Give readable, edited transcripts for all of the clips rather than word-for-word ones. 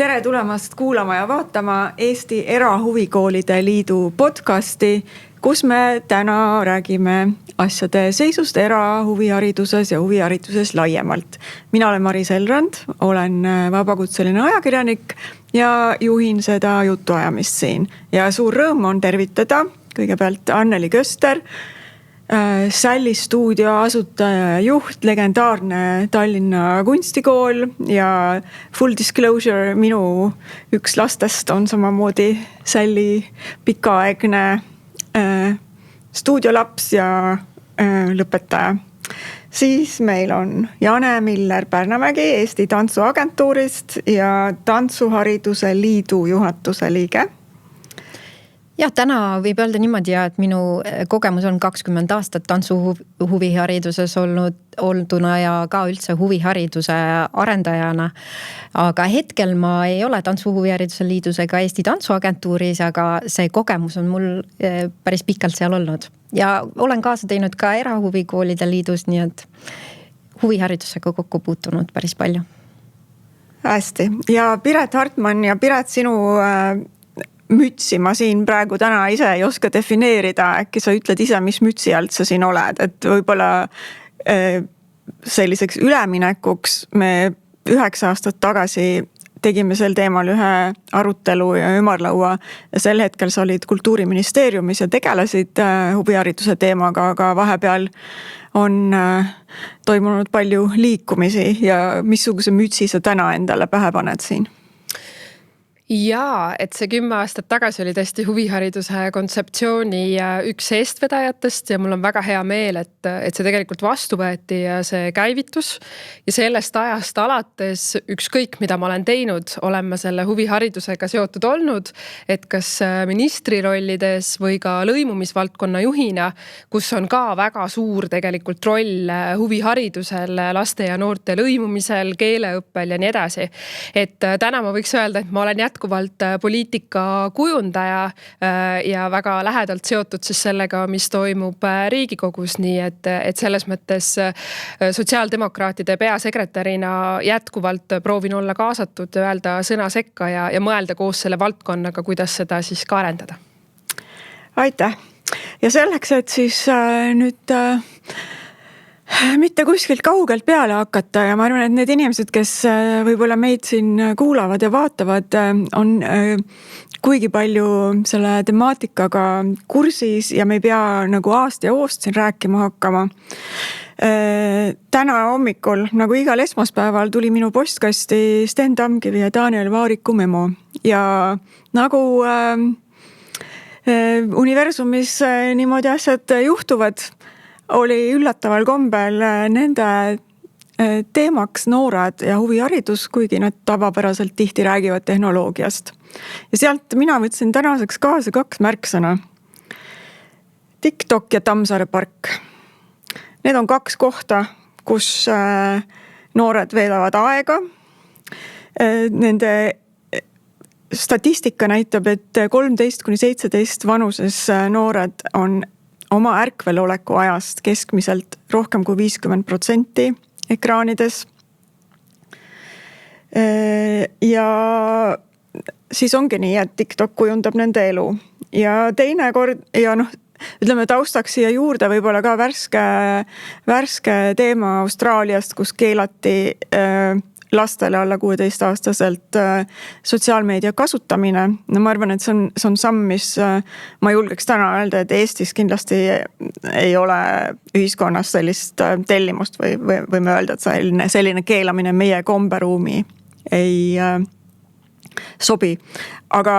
tere tulemast kuulama ja vaatama Eesti Erahuvikoolide Liidu podcasti, kus me täna räägime asjade seisust erahuvihariduses ja huvihariduses laiemalt. Mina olen Maris Elrand, olen vabakutseline ajakirjanik ja juhin seda jutuajamist siin. Ja suur rõõm on tervitada kõigepealt Anneli Köster, Sälli stuudio asutaja ja juht, legendaarne Tallinna kunstikool ja full disclosure, minu üks lastest on samamoodi Sälli pikaaegne stuudiolaps ja lõpetaja. Siis meil on Jane Miller Pärnamägi Eesti Tantsuagentuurist ja Tantsuhariduse Liidu juhatuse liige. Jah, täna võib öelda niimoodi, et minu kogemus on 20 aastat tantsuhuvihariduses olduna ja ka üldse huvihariduse arendajana. Aga hetkel ma ei ole Tantsuhuvihariduse Liidus ega Eesti Tantsuagentuuris, aga see kogemus on mul päris pikalt seal olnud. Ja olen kaasa teinud ka Erahuvikoolide Liidus, nii et huviharidusega kokku puutunud päris palju. Hästi. Ja Piret Hartmann ja Piret, sinu mütsi ma siin praegu täna ise ei oska defineerida. Äkki sa ütled ise, mis mütsi alt sa siin oled, et võib-olla selliseks üleminekuks me 9 aastat tagasi tegime sel teemal ühe arutelu ja ümarlaua ja sel hetkel sa olid Kultuuriministeeriumis ja tegelesid huvihariduse teemaga, aga vahepeal on toimunud palju liikumisi ja missuguse mütsi sa täna endale pähe paned siin? Jaa, et see 10 aastat tagasi oli tõesti huvihariduse kontseptsiooni üks eestvedajatest ja mul on väga hea meel, et see tegelikult vastu võeti ja see käivitus. Ja sellest ajast alates ükskõik, mida ma olen teinud, olen ma selle huviharidusega seotud olnud, et kas ministri rollides või ka lõimumisvaldkonna juhina, kus on ka väga suur tegelikult roll huviharidusel, laste ja noorte lõimumisel, keeleõppel ja nii edasi. Et täna ma võiks öelda, et ma olen jätkuvalt poliitika kujundaja ja väga lähedalt seotud siis sellega, mis toimub Riigikogus, nii et selles mõttes sotsiaaldemokraatide peasekretärina jätkuvalt proovin olla kaasatud, öelda sõna sekka ja mõelda koos selle valdkonnaga, kuidas seda siis ka arendada. Aitäh! Ja selleks, et siis nüüd mitte kuskilt kaugelt peale hakata ja ma arvan, et need inimesed, kes võib-olla meid siin kuulavad ja vaatavad, on kuigi palju selle temaatikaga kursis ja me ei pea nagu aasta ja oost siin rääkima hakkama. Täna hommikul, nagu igal esmaspäeval, tuli minu postkasti Sten Tamkivi ja Daniel Vaariku memo ja nagu universumis niimoodi asjad juhtuvad, oli üllataval kombel nende teemaks noored ja huviharidus, kuigi nad tavapäraselt tihti räägivad tehnoloogiast. Ja sealt mina võtsin tänaseks kaasa 2 märksõna. TikTok ja Tammsaare park. Need on 2 kohta, kus noored veedavad aega. Nende statistika näitab, et 13–17 vanuses noored on oma ärkveloleku ajast keskmiselt rohkem kui 50% ekraanides. Ja siis ongi nii, et TikTok kujundab nende elu. Ja teine kord, ja ütleme taustaks siia juurde võib-olla ka värske teema Austraaliast, kus keelati lastele alla 16-aastaselt sotsiaalmeedia kasutamine. No ma arvan, et see on samm, mis ma julgeks täna öelda, et Eestis kindlasti ei ole ühiskonnas sellist tellimust või võime öelda, et selline keelamine meie komberuumi ei sobi. Aga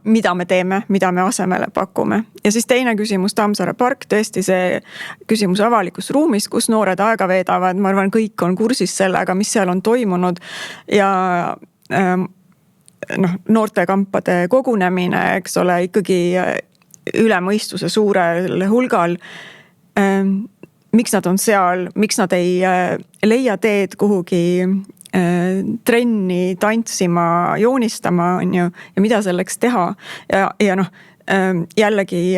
mida me teeme, mida me asemele pakume? Ja siis teine küsimus, Tammsaare park, tõesti see küsimus avalikus ruumis, kus noored aega veedavad. Ma arvan, kõik on kursis sellega, mis seal on toimunud ja noortekampade kogunemine, eks ole, ikkagi üle mõistuse suurel hulgal. Miks nad on seal, miks nad ei leia teed kuhugi trenni, tantsima, joonistama, ja mida selleks teha. Ja jällegi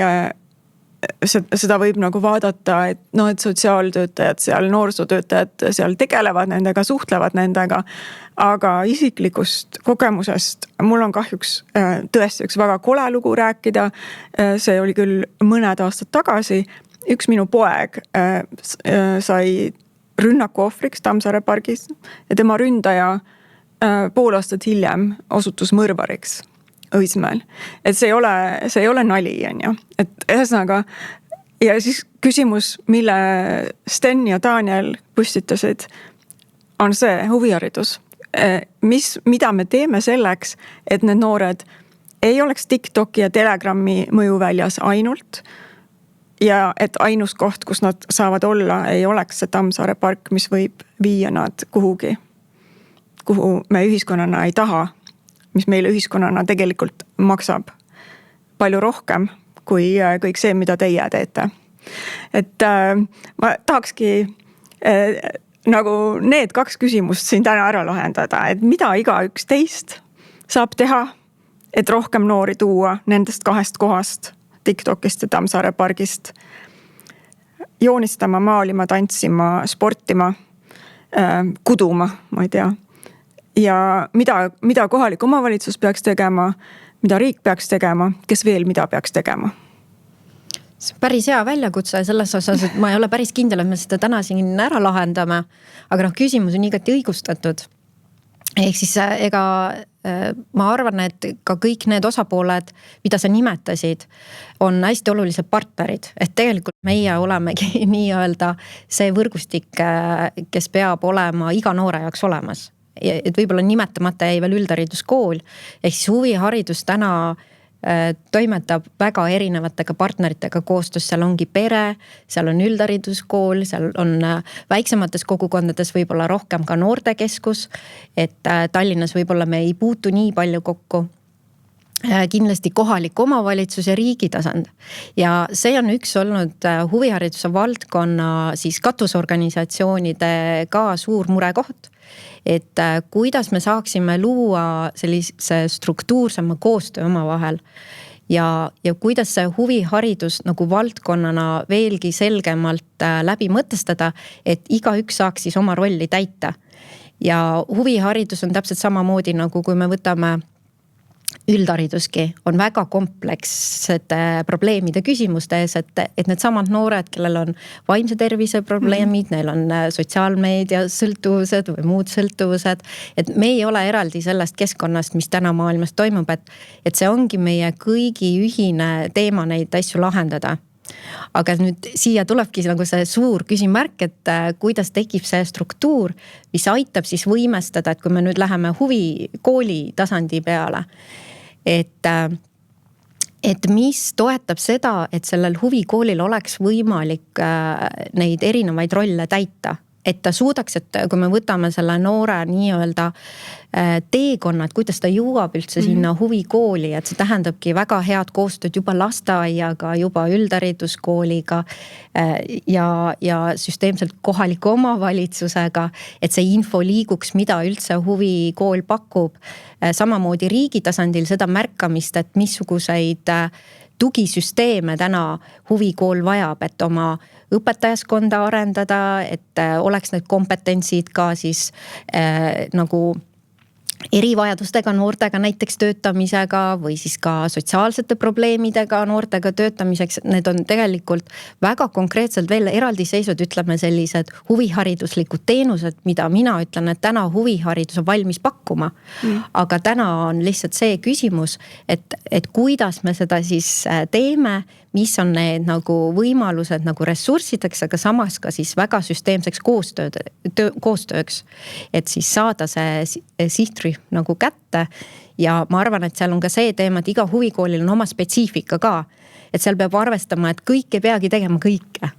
seda võib nagu vaadata, et noh, et sotsiaaltöötajad seal, noorsootöötajad seal tegelevad nendega, suhtlevad nendega. Aga isiklikust kogemusest mul on kahjuks tõesti üks väga kole lugu rääkida. See oli küll mõned aastad tagasi. Üks minu poeg sai rünnaku ohvriks Tammsaare pargis ja tema ründaja pool aastat hiljem osutus mõrvariks Õismäel. Et see ei ole nali, on ju. Et ühesõnaga, ja siis küsimus, mille Sten ja Daniel püstitasid, on see huviharidus. Mida me teeme selleks, et need noored ei oleks TikToki ja Telegrami mõjuväljas ainult ja et ainus koht, kus nad saavad olla, ei oleks see Tammsaare park, mis võib viia nad kuhugi, kuhu me ühiskonnana ei taha, mis meile ühiskonnana tegelikult maksab palju rohkem kui kõik see, mida teie teete. Et ma tahakski nagu need 2 küsimust siin täna ära lahendada, et mida igaüks teist saab teha, et rohkem noori tuua nendest 2 kohast, TikTokist ja Tammsaare pargist, joonistama, maalima, tantsima, sportima, kuduma, ma ei tea. Ja mida kohalik omavalitsus peaks tegema, mida riik peaks tegema, kes veel mida peaks tegema? See on päris hea väljakutse selles osas, et ma ei ole päris kindel, et me seda täna siin ära lahendame. Aga küsimus on igati õigustatud. Ehk siis ma arvan, et ka kõik need osapooled, mida sa nimetasid, on hästi olulised partnerid. Et tegelikult meie olemegi nii-öelda see võrgustik, kes peab olema iga noore jaoks olemas. Et võib-olla nimetamata jäi veel üldhariduskool, ehk siis huviharidus täna toimetab väga erinevatega partneritega koostöös, seal ongi pere, seal on üldhariduskool, seal on väiksemates kogukondades võib-olla rohkem ka noortekeskus, et Tallinnas võib-olla me ei puutu nii palju kokku. Kindlasti kohalik omavalitsus ja riigi tasand. Ja see on üks olnud huvihariduse valdkonna siis katusorganisatsioonide ka suur murekoht, et kuidas me saaksime luua sellise struktuursema koostöö oma vahel ja kuidas see huviharidus nagu valdkonnana veelgi selgemalt läbi mõtestada, et igaüks saaks siis oma rolli täita. Ja huviharidus on täpselt samamoodi nagu kui me võtame üldhariduski, on väga komplekssete probleemide küsimuste ees, et need samad noored, kellel on vaimse tervise probleemid, neil on sotsiaalmeedia sõltuvused või muud sõltuvused, et me ei ole eraldi sellest keskkonnast, mis täna maailmas toimub, et see ongi meie kõigi ühine teema neid asju lahendada. Aga nüüd siia tulebki nagu see suur küsimärk, et kuidas tekib see struktuur, mis aitab siis võimestada, et kui me nüüd läheme huvikooli tasandi peale, et mis toetab seda, et sellel huvikoolil oleks võimalik neid erinevaid rolle täita. Et ta suudaks, et kui me võtame selle noore nii-öelda teekonna, et kuidas ta jõuab üldse sinna huvikooli, et see tähendabki väga head koostööd juba lasteaiaga, juba üldhariduskooliga ja süsteemselt kohaliku omavalitsusega, et see info liiguks, mida üldse huvikool pakub. Samamoodi riigi tasandil seda märkamist, et missuguseid tugisüsteeme täna huvikool vajab, et oma õpetajaskonda arendada, et oleks need kompetentsid ka siis nagu erivajadustega noortega näiteks töötamisega või siis ka sotsiaalsete probleemidega noortega töötamiseks. Need on tegelikult väga konkreetselt veel eraldiseisvad, ütleme sellised huvihariduslikud teenused, mida mina ütlen, et täna huviharidus on valmis pakkuma. Aga täna on lihtsalt see küsimus, et kuidas me seda siis teeme, mis on need nagu võimalused nagu ressurssideks, aga samas ka siis väga süsteemseks koostööks, et siis saada see sihtrühm nagu kätte. Ja ma arvan, et seal on ka see teema, et iga huvikoolil on oma spetsiifika ka, et seal peab arvestama, et kõik ei peagi tegema kõike.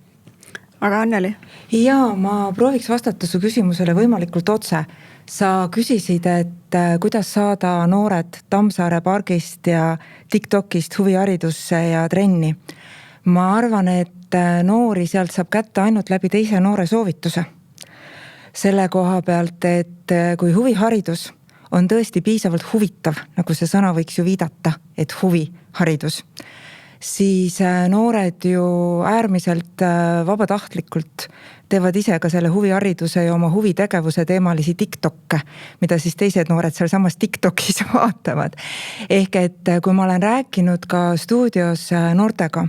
Aga Anneli? Jaa, ma prooviks vastata su küsimusele võimalikult otse. Sa küsisid, et kuidas saada noored Tammsaare pargist ja TikTokist huviharidusse ja trenni. Ma arvan, et noori sealt saab kätte ainult läbi teise noore soovituse. Selle koha pealt, et kui huviharidus on tõesti piisavalt huvitav, nagu see sõna võiks ju viidata, et huviharidus, siis noored ju äärmiselt vabatahtlikult teevad ise ka selle huvihariduse ja oma huvitegevuse teemalisi TikTokke, mida siis teised noored seal samas TikTokis vaatavad. Ehk et kui ma olen rääkinud ka stuudios noortega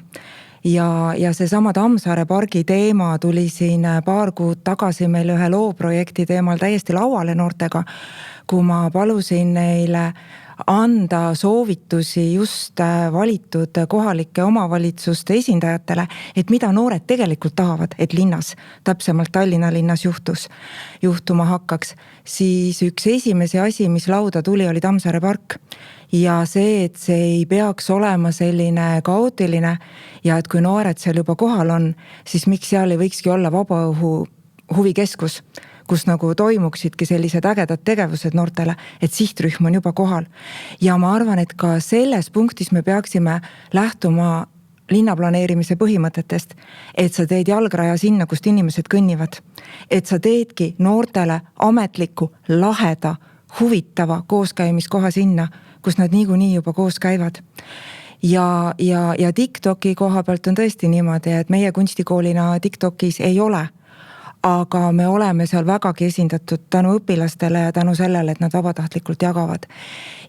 ja seesama Tammsaare pargi teema tuli siin paar kuud tagasi meil ühe looprojekti teemal täiesti lauale noortega, kui ma palusin neile anda soovitusi just valitud kohalike omavalitsuste esindajatele, et mida noored tegelikult tahavad, et linnas, täpsemalt Tallinna linnas juhtuma hakkaks, siis üks esimesi asi, mis lauda tuli, oli Tammsaare park. Ja see, et see ei peaks olema selline kaootiline ja et kui noored seal juba kohal on, siis miks seal ei võikski olla vabaõhu huvikeskus, kus nagu toimuksidki sellised ägedad tegevused noortele, et sihtrühm on juba kohal. Ja ma arvan, et ka selles punktis me peaksime lähtuma linnaplaneerimise põhimõtetest, et sa teed jalgraja sinna, kust inimesed kõnnivad. Et sa teedki noortele ametliku, laheda, huvitava kooskäimiskoha sinna, kus nad niikuinii juba koos käivad. Ja TikToki koha pealt on tõesti niimoodi, et meie kunstikoolina TikTokis ei ole, aga me oleme seal vägagi esindatud tänu õpilastele ja tänu sellele, et nad vabatahtlikult jagavad.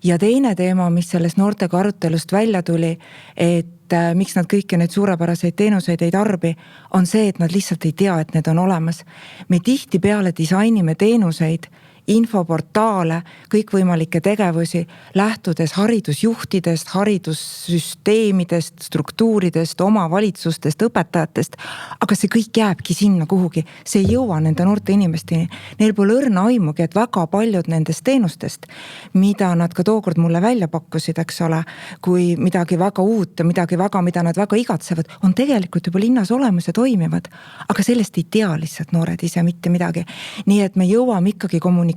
Ja teine teema, mis sellest noortega arutelust välja tuli, et miks nad kõiki neid suurepäraseid teenuseid ei tarbi, on see, et nad lihtsalt ei tea, et need on olemas. Me tihtipeale disainime teenuseid, infoportaale, kõikvõimalikke tegevusi, lähtudes haridusjuhtidest, haridussüsteemidest, struktuuridest, omavalitsustest, õpetajatest, aga see kõik jääbki sinna kuhugi, see ei jõua nende noorte inimesteni. Neil pole õrna aimugi, et väga paljud nendest teenustest, mida nad ka tookord mulle välja pakkusid, eks ole, kui midagi väga uut, mida nad väga igatsevad, on tegelikult juba linnas olemas ja toimivad, aga sellest ei tea lihtsalt noored ise mitte midagi. Nii et me jõuame ikkagi kommunikatsioonini,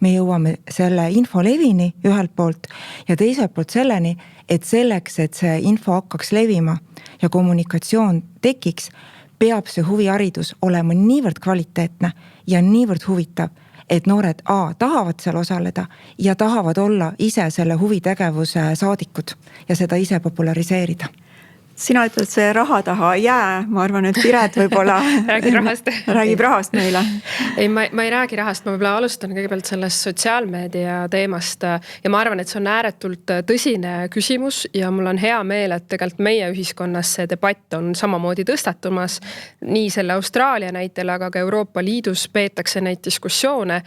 me jõuame selle infolevini ühelt poolt ja teiselt poolt selleni, et selleks, et see info hakkaks levima ja kommunikatsioon tekiks, peab see huviharidus olema niivõrd kvaliteetne ja niivõrd huvitav, et noored tahavad seal osaleda ja tahavad olla ise selle huvitegevuse saadikud ja seda ise populariseerida. Sina ütled, see raha taha ei jää, ma arvan, et Piret võib-olla räägib rahast meile. Ei, ma ei räägi rahast, ma võib-olla alustan kõigepealt sellest sotsiaalmeedia teemast ja ma arvan, et see on ääretult tõsine küsimus ja mul on hea meel, et tegelikult meie ühiskonnas see debatt on samamoodi tõstatumas. Nii selle Austraalia näitel, aga ka Euroopa Liidus peetakse neid diskussioone.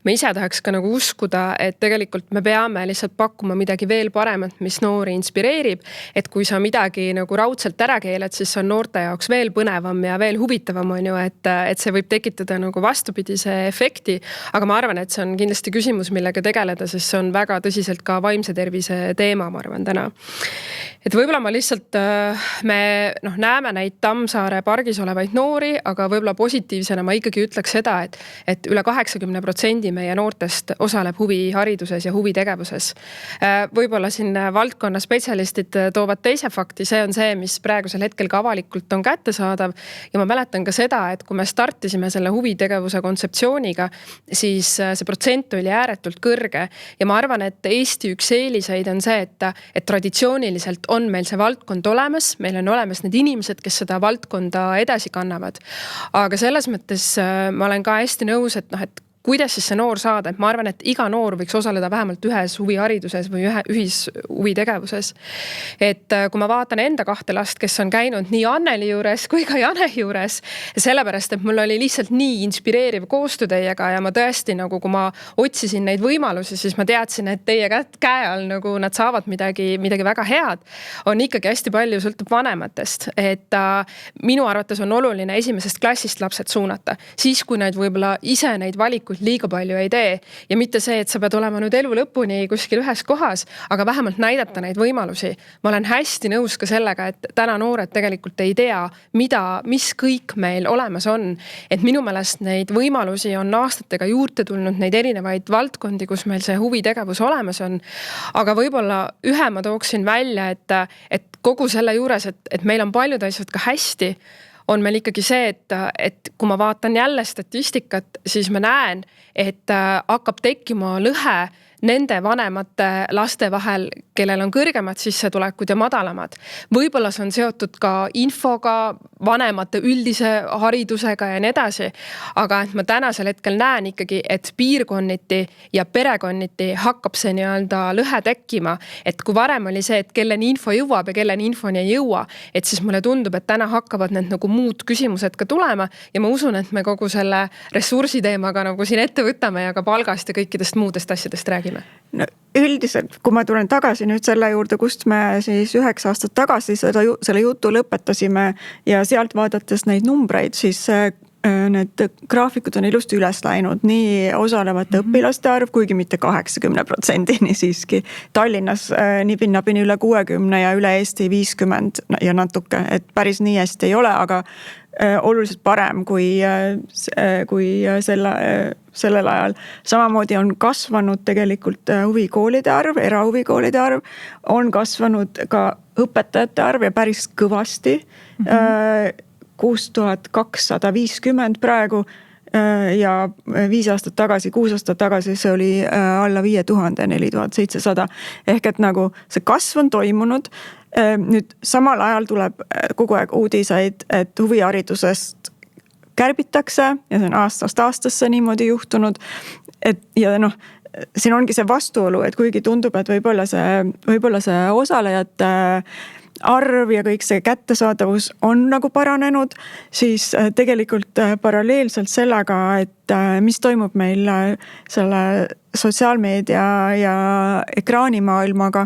Me ise tahaks ka nagu uskuda, et tegelikult me peame lihtsalt pakkuma midagi veel paremat, mis noori inspireerib, et kui sa midagi nagu raudselt ära keeled, siis on noorte jaoks veel põnevam ja veel huvitavam on ju, et see võib tekitada nagu vastupidise efekti, aga ma arvan, et see on kindlasti küsimus, millega tegeleda, sest see on väga tõsiselt ka vaimse tervise teema, ma arvan täna. Et võib-olla ma lihtsalt, me näeme neid Tammsaare pargis olevaid noori, aga võib-olla positiivsena ma ikkagi ütleks seda, et üle 80% meie noortest osaleb huvihariduses ja huvitegevuses. Võib-olla siin valdkonna spetsialistid toovad teise fakti, see on see, mis praegusel hetkel ka avalikult on kättesaadav ja ma mäletan ka seda, et kui me startisime selle huvitegevuse kontseptsiooniga, siis see protsent oli ääretult kõrge ja ma arvan, et Eesti üks eeliseid on see, et traditsiooniliselt on meil see valdkond olemas, meil on olemas need inimesed, kes seda valdkonda edasi kannavad. Aga selles mõttes ma olen ka hästi nõus, et kuidas siis see noor saada, et ma arvan, et iga noor võiks osaleda vähemalt ühes huvihariduses või ühishuvitegevuses. Et kui ma vaatan enda 2 last, kes on käinud nii Anneli juures kui ka Jane juures, sellepärast, et mul oli lihtsalt nii inspireeriv koostöö teiega ja ma tõesti nagu, kui ma otsisin neid võimalusi, siis ma teadsin, et teie käe all nagu nad saavad midagi väga head, on ikkagi hästi palju sõltub vanematest. Et minu arvates on oluline esimesest klassist lapsed suunata, siis kui nad võib-olla ise neid valikuid liiga palju ei tee ja mitte see, et sa pead olema nüüd elu lõpuni kuskil ühes kohas, aga vähemalt näidata neid võimalusi. Ma olen hästi nõus ka sellega, et täna noored tegelikult ei tea, mis kõik meil olemas on. Et minu meelest neid võimalusi on aastatega juurde tulnud, neid erinevaid valdkondi, kus meil see huvitegevus olemas on. Aga võib-olla ühe ma tooksin välja, et kogu selle juures, et meil on paljud asjad ka hästi, on meil ikkagi see, et kui ma vaatan jälle statistikat, siis ma näen, et hakkab tekkima lõhe nende vanemate laste vahel, kellel on kõrgemad sissetulekud ja madalamad. Võib-olla see on seotud ka infoga, vanemate üldise haridusega ja nii edasi. Aga et ma tänasel hetkel näen ikkagi, et piirkonniti ja perekonniti hakkab see nii-öelda lõhe tekkima. Et kui varem oli see, et kelleni info jõuab ja kelleni infoni ei jõua, et siis mulle tundub, et täna hakkavad need nagu muud küsimused ka tulema ja ma usun, et me kogu selle ressursiteemaga nagu siin ette võtame ja ka palgast ja kõikidest muudest asjadest räägime. No, üldiselt, kui ma tulen tagasi nüüd selle juurde, kust me siis 9 aastat tagasi selle jutu lõpetasime ja sealt vaadates neid numbreid, siis need graafikud on ilusti üles läinud, nii osalevate õpilaste arv, kuigi mitte 80% siiski. Tallinnas nii pinnapini üle 60 ja üle Eesti 50 ja natuke, et päris nii hästi ei ole, aga oluliselt parem kui sellel ajal. Samamoodi on kasvanud tegelikult huvikoolide arv, erahuvikoolide arv, on kasvanud ka õpetajate arv ja päris kõvasti. 6250 praegu ja 5 aastat tagasi, 6 aastat tagasi see oli alla 5000, 4700. Ehk et nagu see kasv on toimunud. Nüüd samal ajal tuleb kogu aeg uudiseid, et huviharidusest kärbitakse ja see on aastast aastasse niimoodi juhtunud. Ja siin ongi see vastuolu, et kuigi tundub, et võib-olla see osalejate arv ja kõik see kättesaadavus on nagu paranenud, siis tegelikult paralleelselt sellega, et mis toimub meil selle sotsiaalmeedia ja ekraanimaailmaga,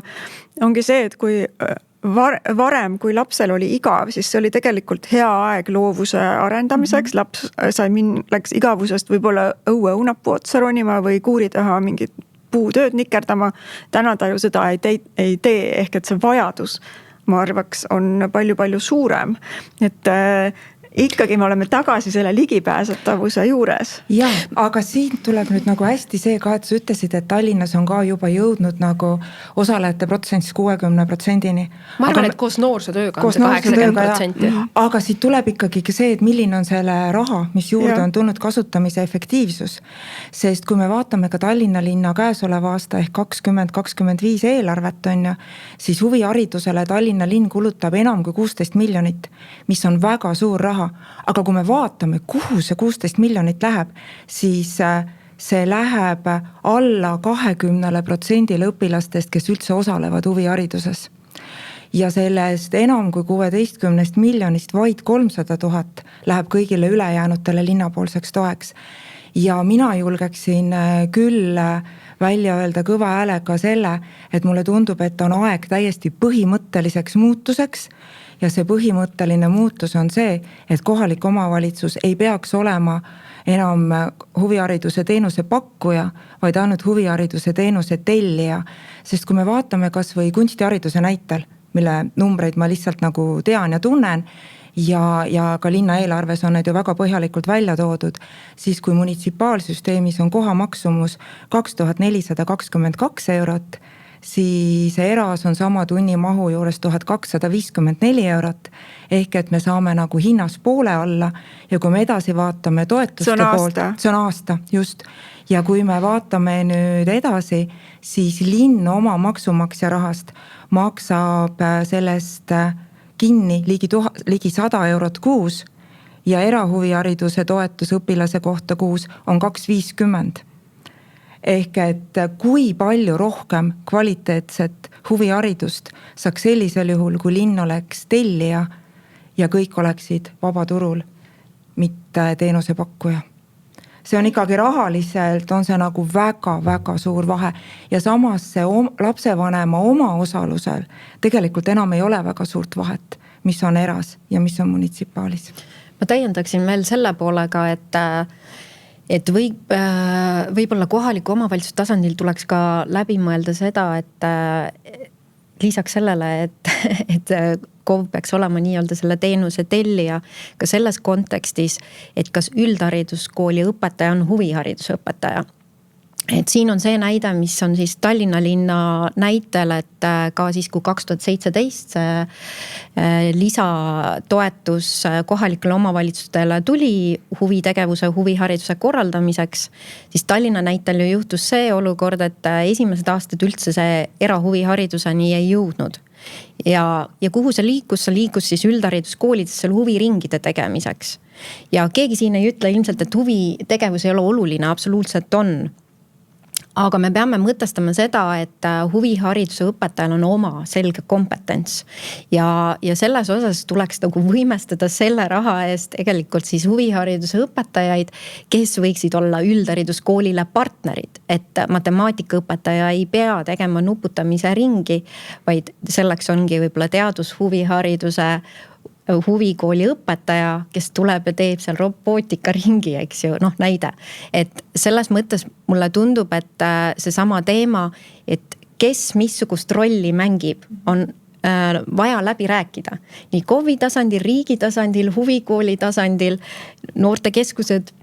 ongi see, et kui varem, kui lapsel oli igav, siis see oli tegelikult hea aeg loovuse arendamiseks. Laps läks igavusest võib-olla õue õunapuu otsa ronima või kuuri taha mingit puutööd nikerdama. Täna ta ju seda ei tee, ehk et see vajadus, ma arvaks, on palju-palju suurem. Et ikkagi me oleme tagasi selle ligipääsetavuse juures. Ja, aga siin tuleb nüüd nagu hästi see ka, et sa ütlesid, et Tallinnas on ka juba jõudnud nagu osalejate protsent 60%-ni. Ma arvan, et koos noorsootööga on see 80%. Aga siit tuleb ikkagi see, et milline on selle raha, mis juurde on tulnud kasutamise efektiivsus. Sest kui me vaatame ka Tallinna linna käesoleva aasta ehk 2025 eelarvet on ju, siis huviharidusele Tallinna linn kulutab enam kui 16 miljonit, mis on väga suur raha. Aga kui me vaatame, kuhu see 16 miljonit läheb, siis see läheb alla 20% õpilastest, kes üldse osalevad huvihariduses. Ja sellest enam kui 16 miljonist vaid 300 000 läheb kõigile ülejäänutele linnapoolseks toeks. Ja mina julgeksin küll välja öelda kõva häälega selle, et mulle tundub, et on aeg täiesti põhimõtteliseks muutuseks. Ja see põhimõtteline muutus on see, et kohalik omavalitsus ei peaks olema enam huvihariduse teenuse pakkuja, vaid ainult huvihariduse teenuse tellija. Sest kui me vaatame kas või kunstihariduse näitel, mille numbreid ma lihtsalt nagu tean ja tunnen, ja ka linna eelarves on need ju väga põhjalikult välja toodud, siis kui munitsipaalsüsteemis on kohamaksumus 2422 eurot, siis eras on sama tunni mahu juures 1254 eurot, ehk et me saame nagu hinnas poole alla ja kui me edasi vaatame toetuste poolt, see on aasta, just. Ja kui me vaatame nüüd edasi, siis linn oma maksumaksja rahast maksab sellest kinni ligi 100 eurot kuus ja erahuvihariduse toetus õpilase kohta kuus on 250. Ehk et kui palju rohkem kvaliteetset huviharidust saaks sellisel juhul, kui linn oleks tellija ja kõik oleksid vabaturul, mitte teenuse pakkuja. See on ikkagi rahaliselt, on see nagu väga-väga suur vahe ja samas see lapsevanema oma osalusel tegelikult enam ei ole väga suurt vahet, mis on eras ja mis on munitsipaalis. Ma täiendaksin veel selle poolega, et võib-olla kohaliku omavalitsuse tasandil tuleks ka läbi mõelda seda, et lisaks sellele, et KOV peaks olema nii-öelda selle teenuse tellija ka selles kontekstis, et kas üldhariduskooli õpetaja on huvihariduse õpetaja. et siin on see näide, mis on siis Tallinna linna näitel, et ka siis, kui 2017 lisatoetus kohalikele omavalitsustele tuli huvitegevuse, huvihariduse korraldamiseks, siis Tallinna näitel ju juhtus see olukord, et esimesed aastad üldse see erahuvihariduseni ei jõudnud. Ja kuhu see liikus siis üldhariduskoolidesse huviringide tegemiseks. Ja keegi siin ei ütle ilmselt, et huvitegevus ei ole oluline, absoluutselt on. Aga me peame mõtestama seda, et huvihariduse õpetajal on oma selge kompetents. Ja selles osas tuleks nagu võimestada selle raha eest tegelikult siis huvihariduse õpetajaid, kes võiksid olla üldhariduskoolile partnerid. Et matemaatikaõpetaja ei pea tegema nuputamise ringi, vaid selleks ongi võib-olla teadushuvihariduse huvikooli õpetaja, kes tuleb ja teeb seal robootika ringi, eks ju, näide. Et selles mõttes mulle tundub, et see sama teema, et kes missugust rolli mängib, on vaja läbi rääkida. Nii KOV-i tasandil, riigi tasandil, huvikooli tasandil, noortekeskused,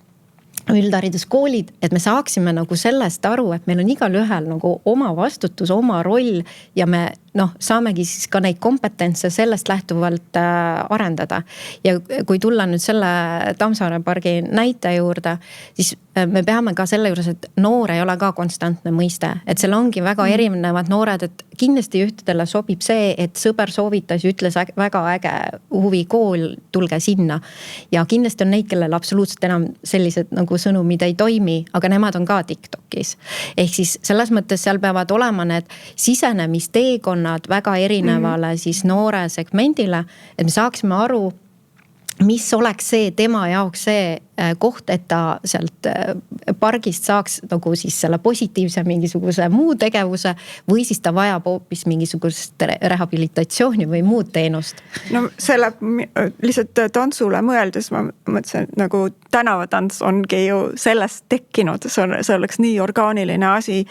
üldhariduskoolid, et me saaksime nagu sellest aru, et meil on igal ühel nagu oma vastutus, oma roll ja me saamegi siis ka neid kompetentse sellest lähtuvalt arendada. Ja kui tulla nüüd selle Tammsaare pargi näite juurde, siis me peame ka selle juures, et noor ei ole ka konstantne mõiste. Et seal ongi väga erinevad noored, et kindlasti ühtedele sobib see, et sõber soovitas ja ütles väga äge huvikool, tulge sinna. Ja kindlasti on neid, kellel absoluutselt enam sellised nagu sõnumid ei toimi, aga nemad on ka TikTokis. Ehk siis selles mõttes seal peavad olema need sisenemisteekonnad väga erinevale siis noore segmendile, et me saaksime aru, mis oleks see tema jaoks see koht, et ta sealt pargist saaks nagu siis selle positiivse mingisuguse muu tegevuse või siis ta vajab hoopis mingisugust rehabilitatsiooni või muud teenust. No selle lihtsalt tantsule mõeldes ma mõtlesin, et nagu tänavatants ongi ju sellest tekkinud, see oleks nii orgaaniline asi,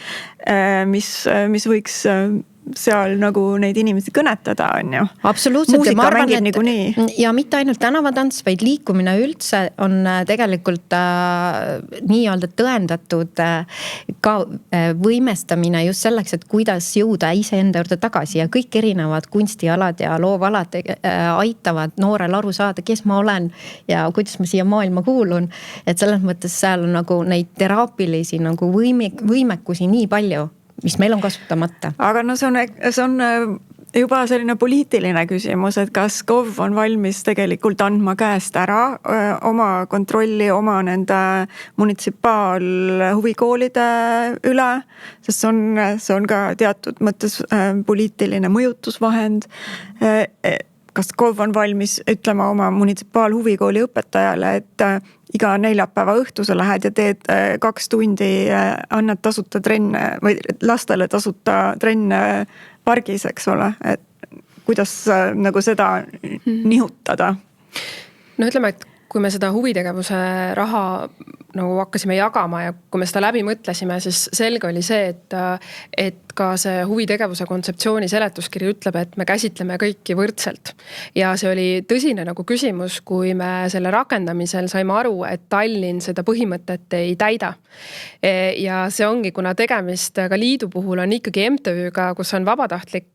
mis võiks seal nagu neid inimesi kõnetada, on ju. Absoluutselt. Muusika mängib nagu nii. Ja mitte ainult tänavatants, vaid liikumine üldse on tegelikult nii-öelda tõendatud ka võimestamine just selleks, et kuidas jõuda iseenda juurde tagasi ja kõik erinevad kunstialad ja loovalad aitavad noorel aru saada, kes ma olen ja kuidas ma siia maailma kuulun. Et selles mõttes seal on nagu neid teraapilisi nagu võimekusi nii palju, mis meil on kasutamata. Aga see on juba selline poliitiline küsimus, et kas KOV on valmis tegelikult andma käest ära oma kontrolli, oma nende munitsipaalhuvikoolide üle, sest see on ka teatud mõttes poliitiline mõjutusvahend. Kas KOV on valmis ütlema oma munitsipaalhuvikooli õpetajale, et iga neljapäeva õhtu sa lähed ja teed 2 tundi, annad tasuta trenne või lastele tasuta trenne pargis, eks ole, et kuidas nagu seda nihutada? No ütleme, et kui me seda huvitegevuse raha nagu hakkasime jagama ja kui me seda läbi mõtlesime, siis selge oli see, et ka see huvitegevuse kontseptsiooni seletuskiri ütleb, et me käsitleme kõiki võrdselt. Ja see oli tõsine nagu küsimus, kui me selle rakendamisel saime aru, et Tallinn seda põhimõtet ei täida. Ja see ongi, kuna tegemist ka liidu puhul on ikkagi MTÜ-ga, kus on vabatahtlik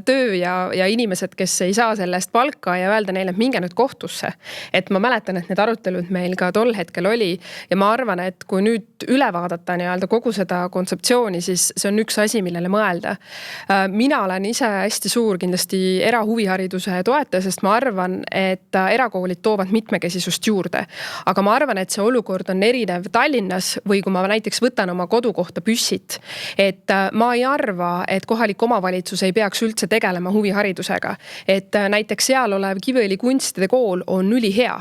töö ja inimesed, kes ei saa sellest palka ja öelda neile, et minge nüüd kohtusse. Et ma mäletan, et need arutelud meil ka tol hetkel oli ja ma arvan, et kui nüüd üle vaadata nii-öelda kogu seda kontseptsiooni, siis see on üks asi, millele mõelda. Mina olen ise hästi suur kindlasti erahuvihariduse toetaja, sest ma arvan, et erakoolid toovad mitmekesisust juurde. Aga ma arvan, et see olukord on erinev Tallinnas või kui ma näiteks võtan oma kodukohta Püssit. Et ma ei arva, et kohalik omavalitsus ei peaks üldse tegelema huviharidusega. Et näiteks seal olev Kiviõli kunstide kool on ülihea.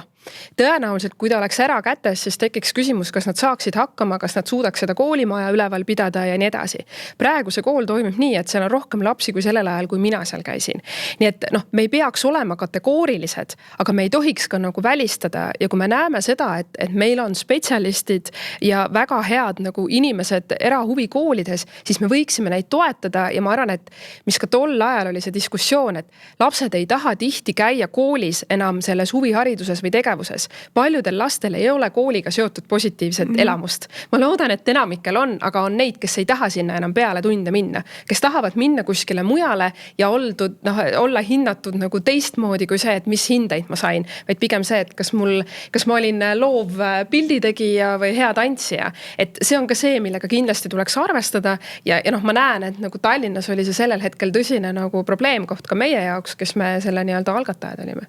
Tõenäoliselt, kui ta oleks ära kätes, siis tekiks küsimus, kas nad saaksid hakkama, kas nad suudaks seda koolimaja üleval pidada ja nii edasi. Praegu see kool toimib nii, et seal on rohkem lapsi kui sellel ajal, kui mina seal käisin. Nii et me ei peaks olema kategoorilised, aga me ei tohiks ka nagu välistada ja kui me näeme seda, et meil on spetsialistid ja väga head nagu inimesed erahuvikoolides, siis me võiksime neid toetada ja ma arvan, et mis ka tol ajal oli see diskussioon, et lapsed ei taha tihti käia koolis enam selles huvihariduses või tegevuses paljudel lastel ei ole kooliga seotud positiivset elamust. Ma loodan, et enamikel on, aga on neid, kes ei taha sinna enam peale tunde minna, kes tahavad minna kuskile mujale ja olla hinnatud nagu teistmoodi kui see, et mis hindeid ma sain, vaid pigem see, et kas ma olin loov pilditegija või hea tantsija. Et see on ka see, millega kindlasti tuleks arvestada ja ma näen, et nagu Tallinnas oli see sellel hetkel tõsine nagu probleemkoht ka meie jaoks, kes me selle nii-öelda algatajad olime.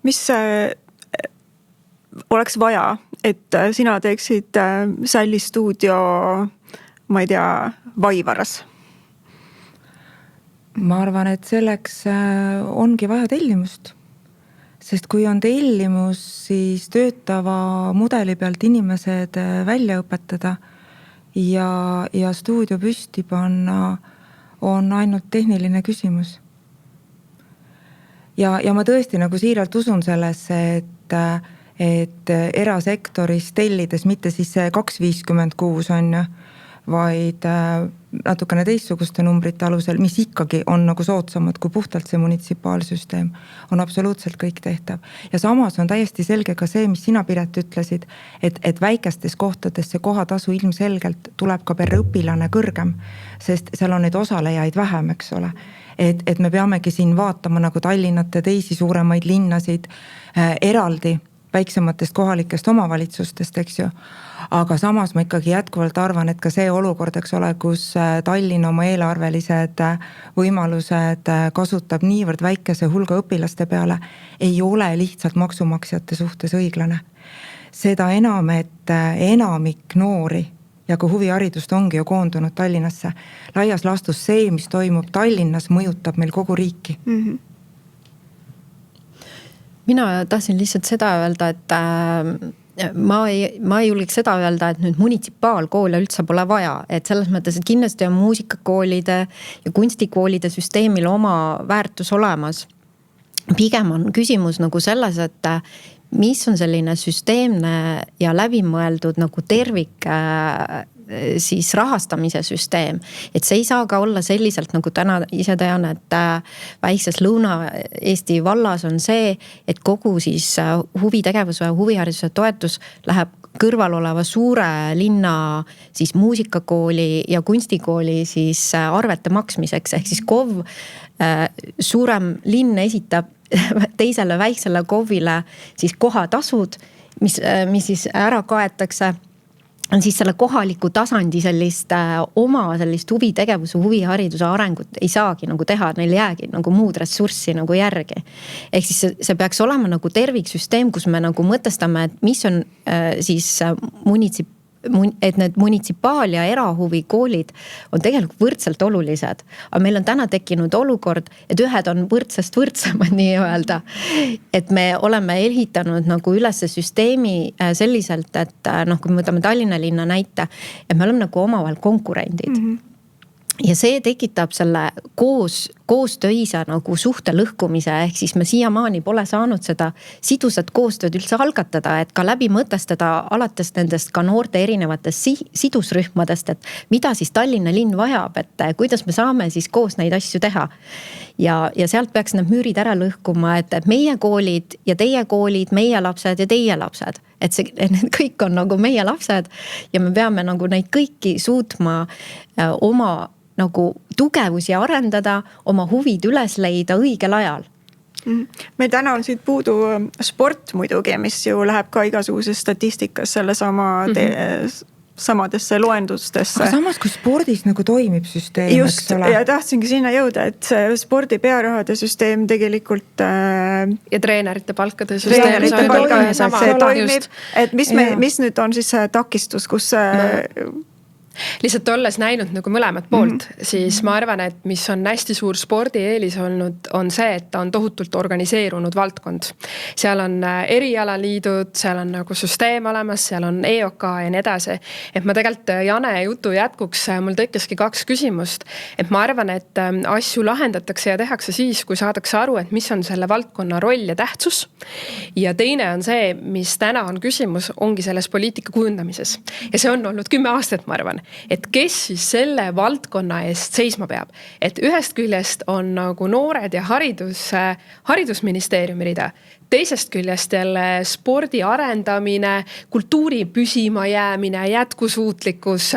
Mis oleks vaja, et sina teeksid Sälli stuudio, ma ei tea, Vaivaras? Ma arvan, et selleks ongi vaja tellimust. Sest kui on tellimus, siis töötava mudeli pealt inimesed välja õpetada ja stuudio püsti panna on ainult tehniline küsimus. Ja ma tõesti nagu siiralt usun sellesse, et erasektoris tellides, mitte siis see 256 on ju, vaid natukene teistsuguste numbrite alusel, mis ikkagi on nagu soodsamad kui puhtalt see munitsipaalsüsteem, on absoluutselt kõik tehtav. Ja samas on täiesti selge ka see, mis sina, Piret, ütlesid, et väikestes kohtades see kohatasu ilmselgelt tuleb ka per õpilane kõrgem, sest seal on neid osalejaid vähem, eks ole. Et me peamegi siin vaatama nagu Tallinnat ja teisi suuremaid linnasid eraldi väiksematest kohalikest omavalitsustest, eks ju. Aga samas ma ikkagi jätkuvalt arvan, et ka see olukord, eks ole, kus Tallinn oma eelarvelised võimalused kasutab niivõrd väikese hulga õpilaste peale, ei ole lihtsalt maksumaksjate suhtes õiglane. Seda enam, et enamik noori ja kui huviharidust ongi ju koondunud Tallinnasse, laias laastus see, mis toimub Tallinnas, mõjutab meil kogu riiki. Mina tahtsin lihtsalt seda öelda, et ma ei julgeks seda öelda, et nüüd munitsipaalkoole üldse pole vaja, et selles mõttes, et kindlasti on muusikakoolide ja kunstikoolide süsteemil oma väärtus olemas. Pigem on küsimus nagu selles, et mis on selline süsteemne ja läbimõeldud nagu tervik siis rahastamise süsteem. Et see ei saa ka olla selliselt, nagu täna ise tean, et väikses Lõuna-Eesti vallas on see, et kogu siis huvitegevuse ja huvihariduse toetus läheb kõrval oleva suure linna siis muusikakooli ja kunstikooli siis arvete maksmiseks. Ehk siis KOV suurem linn esitab teisele väiksele KOV-ile siis kohatasud, mis siis ära kaetakse, on siis selle kohaliku tasandi sellist oma sellist huvitegevuse, huvihariduse arengut ei saagi nagu teha, neil jäägi nagu muud ressurssi nagu järgi. Ehk siis see peaks olema nagu terviksüsteem, kus me nagu mõtestame, et mis on siis et need munitsipaal- ja erahuvikoolid on tegelikult võrdselt olulised. Aga meil on täna tekkinud olukord, et ühed on võrdsest võrdsemad nii öelda. Et me oleme ehitanud nagu üles süsteemi selliselt, et kui me võtame Tallinna linna näite, et me oleme nagu omavahel konkurendid. Ja see tekitab selle koostöise nagu suhte lõhkumise, ehk siis me siiamaani pole saanud seda sidusat koostööd üldse algatada, et ka läbi mõtestada alates nendest ka noorte erinevatest sidusrühmadest, et mida siis Tallinna linn vajab, et kuidas me saame siis koos neid asju teha. Ja sealt peaks need müürid ära lõhkuma, et meie koolid ja teie koolid, meie lapsed ja teie lapsed. Et need kõik on nagu meie lapsed ja me peame nagu neid kõiki suutma oma nagu tugevusi arendada, oma huvid üles leida õigel ajal. Meil täna on siit puudu sport muidugi, mis ju läheb ka igasuguses statistikas selle samadesse loendustesse. Aga samas, kui spordis nagu toimib süsteem, just, eks ole? Ja tahtsingi sinna jõuda, et see spordi pearahade süsteem tegelikult ja treenerite palkade süsteem see toimib, et mis nüüd on siis takistus, kus lihtsalt olles näinud nagu mõlemat poolt, siis ma arvan, et mis on hästi suur spordi eelis olnud, on see, et ta on tohutult organiseerunud valdkond. Seal on erialaliidud, seal on nagu süsteem olemas, seal on EOK ja nii edasi. Et ma tegelikult Jane jutu jätkuks, mul tekkiski 2 küsimust. Et ma arvan, et asju lahendatakse ja tehakse siis, kui saadakse aru, et mis on selle valdkonna roll ja tähtsus. Ja teine on see, mis täna on küsimus, ongi selles poliitika kujundamises. Ja see on olnud 10 aastat, ma arvan. Et kes siis selle valdkonna eest seisma peab. Et ühest küljest on nagu noored ja haridusministeeriumi rida. teisest küljest jälle spordi arendamine, kultuuri püsima jäämine, jätkusuutlikkus,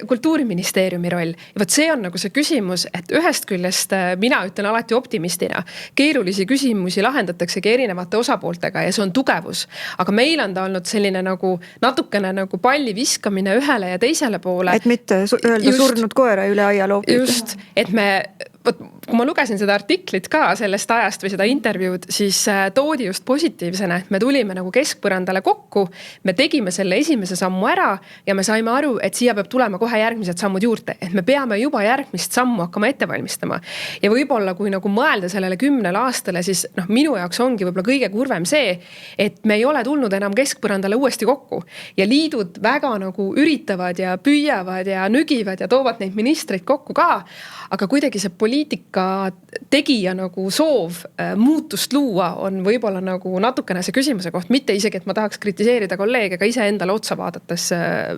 kultuuriministeeriumi roll. Ja võt see on nagu see küsimus, et ühest küljest mina ütlen alati optimistina, keerulisi küsimusi lahendataksegi erinevate osapooltega ja see on tugevus. Aga meil on ta olnud selline nagu natukene nagu palli viskamine ühele ja teisele poole. Et mitte öelda surnud koera üle aia loopida. Just, et kui ma lugesin seda artiklit ka sellest ajast või seda intervjuud, siis toodi just positiivsena, et me tulime nagu keskpõrandale kokku, me tegime selle esimese sammu ära ja me saime aru, et siia peab tulema kohe järgmised sammud juurde, et me peame juba järgmist sammu hakkama ette valmistama. Ja võib-olla kui nagu mõelda sellele 10 aastale, siis minu jaoks ongi võib-olla kõige kurvem see, et me ei ole tulnud enam keskpõrandale uuesti kokku ja liidud väga nagu üritavad ja püüavad ja nügivad ja toovad neid ministreid kokku ka, aga kuidagi see poliitika tegija nagu soov muutust luua on võib-olla nagu natukene see küsimuse koht, mitte isegi, et ma tahaks kritiseerida kolleege, aga ise endale otsa vaadates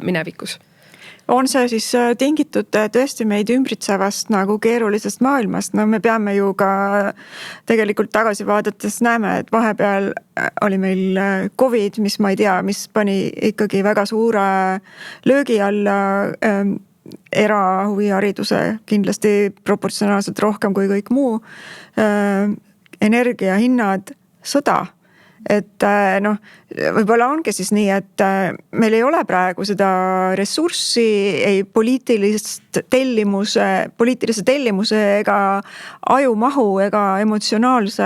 minevikus. On see siis tingitud tõesti meid ümbritsevast nagu keerulisest maailmast? No me peame ju ka tegelikult tagasi vaadates näeme, et vahepeal oli meil COVID, mis ma ei tea, mis pani ikkagi väga suure löögi alla erahuvihariduse kindlasti proportsionaalselt rohkem kui kõik muu, energiahinnad, sõda. Et võib-olla ongi siis nii, et meil ei ole praegu seda ressurssi, ei poliitilise tellimuse ega ajumahu ega emotsionaalse,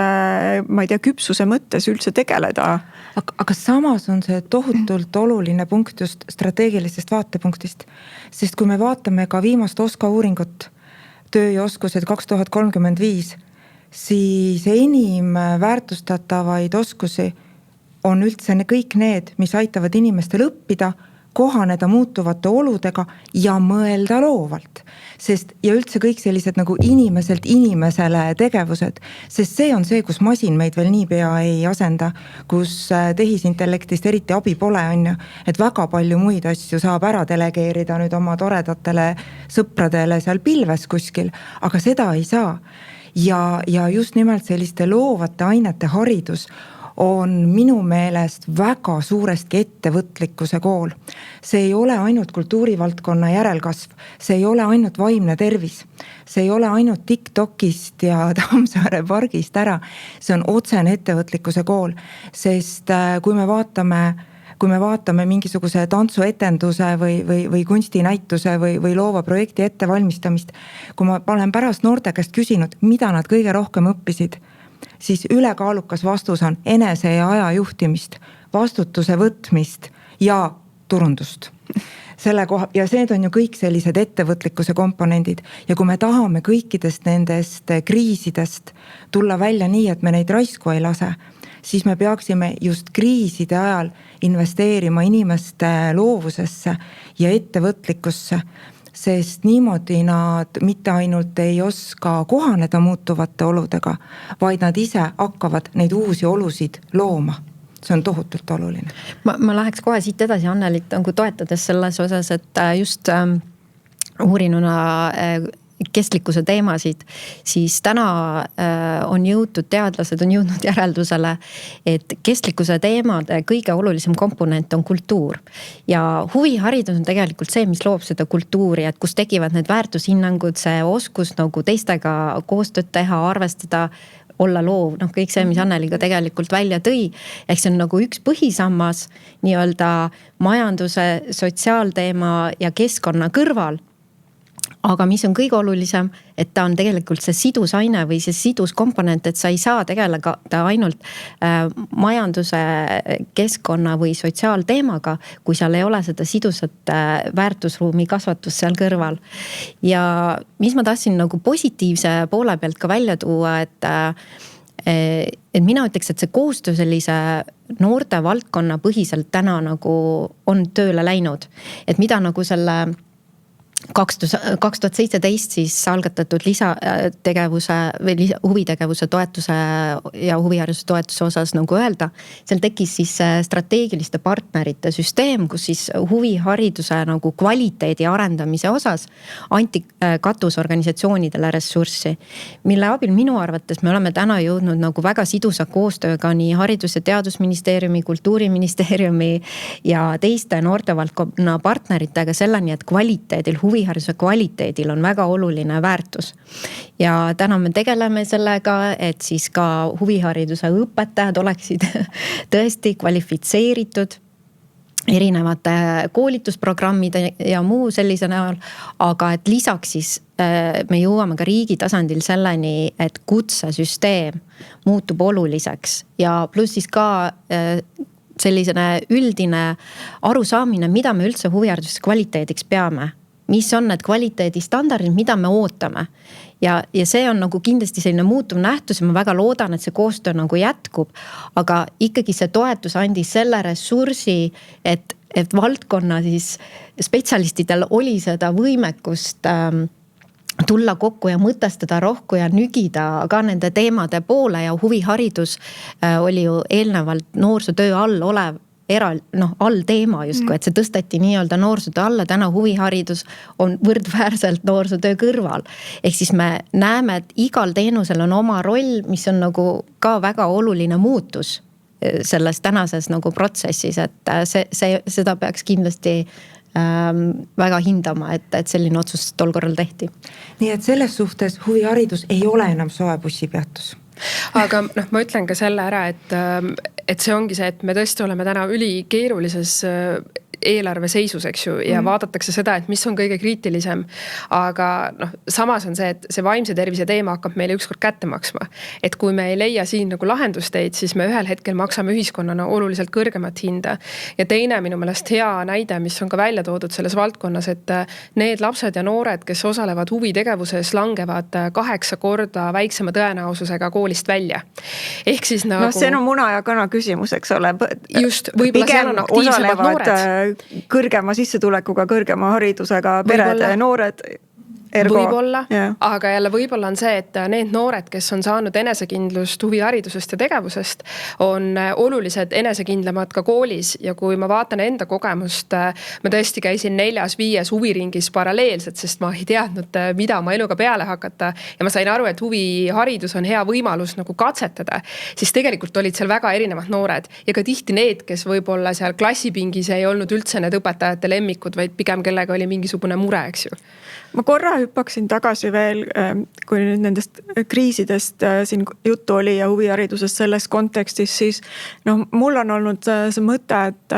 ma ei tea, küpsuse mõttes üldse tegeleda. Aga samas on see tohutult oluline punkt just strateegilisest vaatepunktist, sest kui me vaatame ka viimast OSKA uuringut, töö ja oskused 2035, siis enim väärtustatavaid oskusi on üldse kõik need, mis aitavad inimestel õppida, kohaneda muutuvate oludega ja mõelda loovalt. Ja üldse kõik sellised nagu inimeselt inimesele tegevused, sest see on see, kus masin meid veel niipea ei asenda, kus tehisintellektist eriti abi pole, on ju, et väga palju muid asju saab ära delegeerida nüüd oma toredatele sõpradele seal pilves kuskil, aga seda ei saa. Ja just nimelt selliste loovate ainete haridus on minu meelest väga suurestki ettevõtlikkuse kool. See ei ole ainult kultuurivaldkonna järelkasv, see ei ole ainult vaimne tervis, see ei ole ainult TikTokist ja Tammsaare pargist ära, see on otsene ettevõtlikkuse kool, sest kui me vaatame mingisuguse tantsuetenduse või kunstinäituse või loova projekti ettevalmistamist, kui ma olen pärast noorte käest küsinud, mida nad kõige rohkem õppisid, siis ülekaalukas vastus on enese ja aja juhtimist, vastutuse võtmist ja turundust. Ja see on ju kõik sellised ettevõtlikkuse komponendid ja kui me tahame kõikidest nendest kriisidest tulla välja nii, et me neid raisku ei lase, siis me peaksime just kriiside ajal investeerima inimeste loovusesse ja ettevõtlikkusse, sest niimoodi nad mitte ainult ei oska kohaneda muutuvate oludega, vaid nad ise hakkavad neid uusi olusid looma. See on tohutult oluline. Ma läheks kohe siit edasi Annelit nagu toetades selles osas, et just uurinuna kestlikkuse teemasid, siis täna teadlased on jõudnud järeldusele, et kestlikkuse teemade kõige olulisem komponent on kultuur. Ja huviharidus on tegelikult see, mis loob seda kultuuri, et kus tekivad need väärtushinnangud, see oskus nagu teistega koostööd teha, arvestada, olla loov, kõik see, mis Anneliga tegelikult välja tõi. Ehk see on nagu üks põhisammas nii-öelda majanduse, sotsiaalteema ja keskkonna kõrval. Aga mis on kõige olulisem, et ta on tegelikult see sidusaine või see siduskomponent, et sa ei saa tegeleda ainult majanduse, keskkonna või sotsiaalteemaga, kui seal ei ole seda sidusat väärtusruumi kasvatust seal kõrval. Ja mis ma tahtsin nagu positiivse poole pealt ka välja tuua, et mina ütleks, et see koostöö sellise noorte valdkonna põhiselt täna nagu on tööle läinud. Et mida nagu selle 2017 siis algatatud lisategevuse või huvitegevuse toetuse ja huvihariduse toetuse osas, nagu öelda, seal tekkis siis strateegiliste partnerite süsteem, kus siis huvihariduse nagu kvaliteedi arendamise osas anti katusorganisatsioonidele ressurssi, mille abil minu arvates me oleme täna jõudnud nagu väga sidusa koostööga nii Haridus- ja Teadusministeeriumi, Kultuuriministeeriumi ja teiste noortevaldkonna partneritega selleni, et kvaliteedil, huvihariduse kvaliteedil on väga oluline väärtus. Ja täna me tegeleme sellega, et siis ka huvihariduse õpetajad oleksid tõesti kvalifitseeritud erinevate koolitusprogrammide ja muu sellise näol, aga et lisaks siis me jõuame ka riigi tasandil selleni, et kutsesüsteem muutub oluliseks ja pluss siis ka sellisene üldine arusaamine, mida me üldse huvihariduse kvaliteediks peame. Mis on need kvaliteedistandardid, mida me ootame. Ja see on nagu kindlasti selline muutuv nähtus ja ma väga loodan, et see koostöö nagu jätkub. Aga ikkagi see toetus andis selle ressursi, et valdkonna siis spetsialistidel oli seda võimekust tulla kokku ja mõtestada rohku ja nügida ka nende teemade poole ja huviharidus oli ju eelnevalt noorsootöö all olev all teema justkui, et see tõsteti nii-öelda noorsootöö alla, täna huviharidus on võrdväärselt noorsootöö kõrval. Ehk siis me näeme, et igal teenusel on oma roll, mis on nagu ka väga oluline muutus selles tänases nagu protsessis, et seda peaks kindlasti väga hindama, et selline otsus tol korral tehti. Nii et selles suhtes huviharidus ei ole enam soe bussipeatus. Aga ma ütlen ka selle ära, et see ongi see, et me tõesti oleme täna ülikeerulises eelarve seisus, eks ju, ja vaadatakse seda, et mis on kõige kriitilisem. Aga samas on see, et see vaimse tervise teema hakkab meile ükskord kätte maksma. Et kui me ei leia siin nagu lahendusteid, siis me ühel hetkel maksame ühiskonnana oluliselt kõrgemat hinda. Ja teine minu meelest hea näide, mis on ka välja toodud selles valdkonnas, et need lapsed ja noored, kes osalevad huvitegevuses, langevad 8 korda väiksema tõenäosusega koolist välja. Ehk siis nagu... see on muna ja kana küsimus, eks ole. Just, võib-olla seal on aktiivsemad noored. Kõrgema sissetulekuga, kõrgema haridusega pered, noored. Võib-olla, aga jälle võib-olla on see, et need noored, kes on saanud enesekindlust huviharidusest ja tegevusest, on olulised enesekindlamad ka koolis. Ja kui ma vaatan enda kogemust, ma tõesti käisin 4-5 huviringis paralleelselt, sest ma ei teadnud, mida oma eluga peale hakata. Ja ma sain aru, et huviharidus on hea võimalus nagu katsetada. Siis tegelikult olid seal väga erinevad noored. Ja ka tihti need, kes võib-olla seal klassipingis ei olnud üldse need õpetajate lemmikud, vaid pigem kellega oli mingisugune mure, eks ju. Ma korra hüppaksin tagasi veel, kui nüüd nendest kriisidest siin juttu oli ja huviharidusest selles kontekstis, siis mul on olnud see mõte, et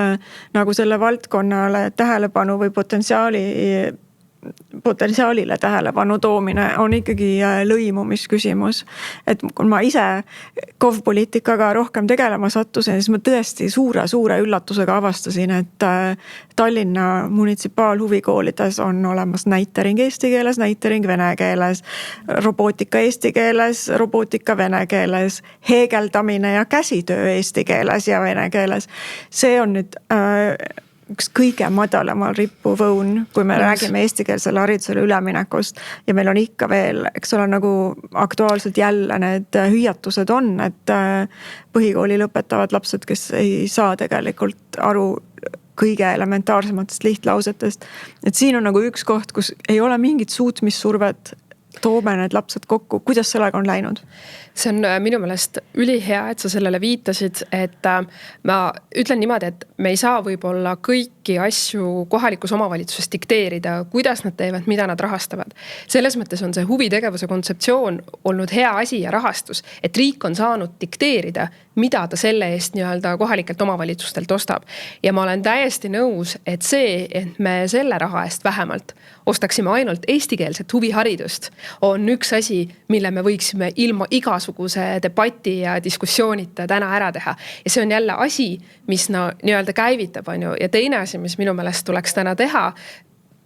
nagu selle valdkonnale tähelepanu või potentsiaalile tähelepanu toomine on ikkagi lõimumisküsimus. Et kui ma ise KOV-poliitikaga rohkem tegelema sattusin, siis ma tõesti suure üllatusega avastasin, et Tallinna munitsipaalhuvikoolides on olemas näitering eesti keeles, näitering vene keeles, robootika eesti keeles, robootika vene keeles, heegeldamine ja käsitöö eesti keeles ja vene keeles. See on nüüd üks kõige madalamal rippuv õun, kui me räägime eestikeelsele haridusele üleminekust ja meil on ikka veel, eks ole, nagu aktuaalselt jälle need hüüatused on, et põhikooli lõpetavad lapsed, kes ei saa tegelikult aru kõige elementaarsematest lihtlausetest. Et siin on nagu üks koht, kus ei ole mingit suutmissurvet, toome need lapsed kokku. Kuidas sellega on läinud? See on minu meelest ülihea, et sa sellele viitasid, et ma ütlen niimoodi, et me ei saa võib-olla kõiki asju kohalikus omavalitsuses dikteerida, kuidas nad teevad, mida nad rahastavad. Selles mõttes on see huvitegevuse kontseptsioon olnud hea asi ja rahastus, et riik on saanud dikteerida, mida ta selle eest nii-öelda kohalikelt omavalitsustelt ostab. Ja ma olen täiesti nõus, et see, et me selle raha eest vähemalt ostaksime ainult eestikeelset huviharidust, on üks asi, mille me võiksime ilma igasuguse debati ja diskussioonita täna ära teha. Ja see on jälle asi, mis nii-öelda käivitab, on ju. Ja teine asi, mis minu meelest tuleks täna teha,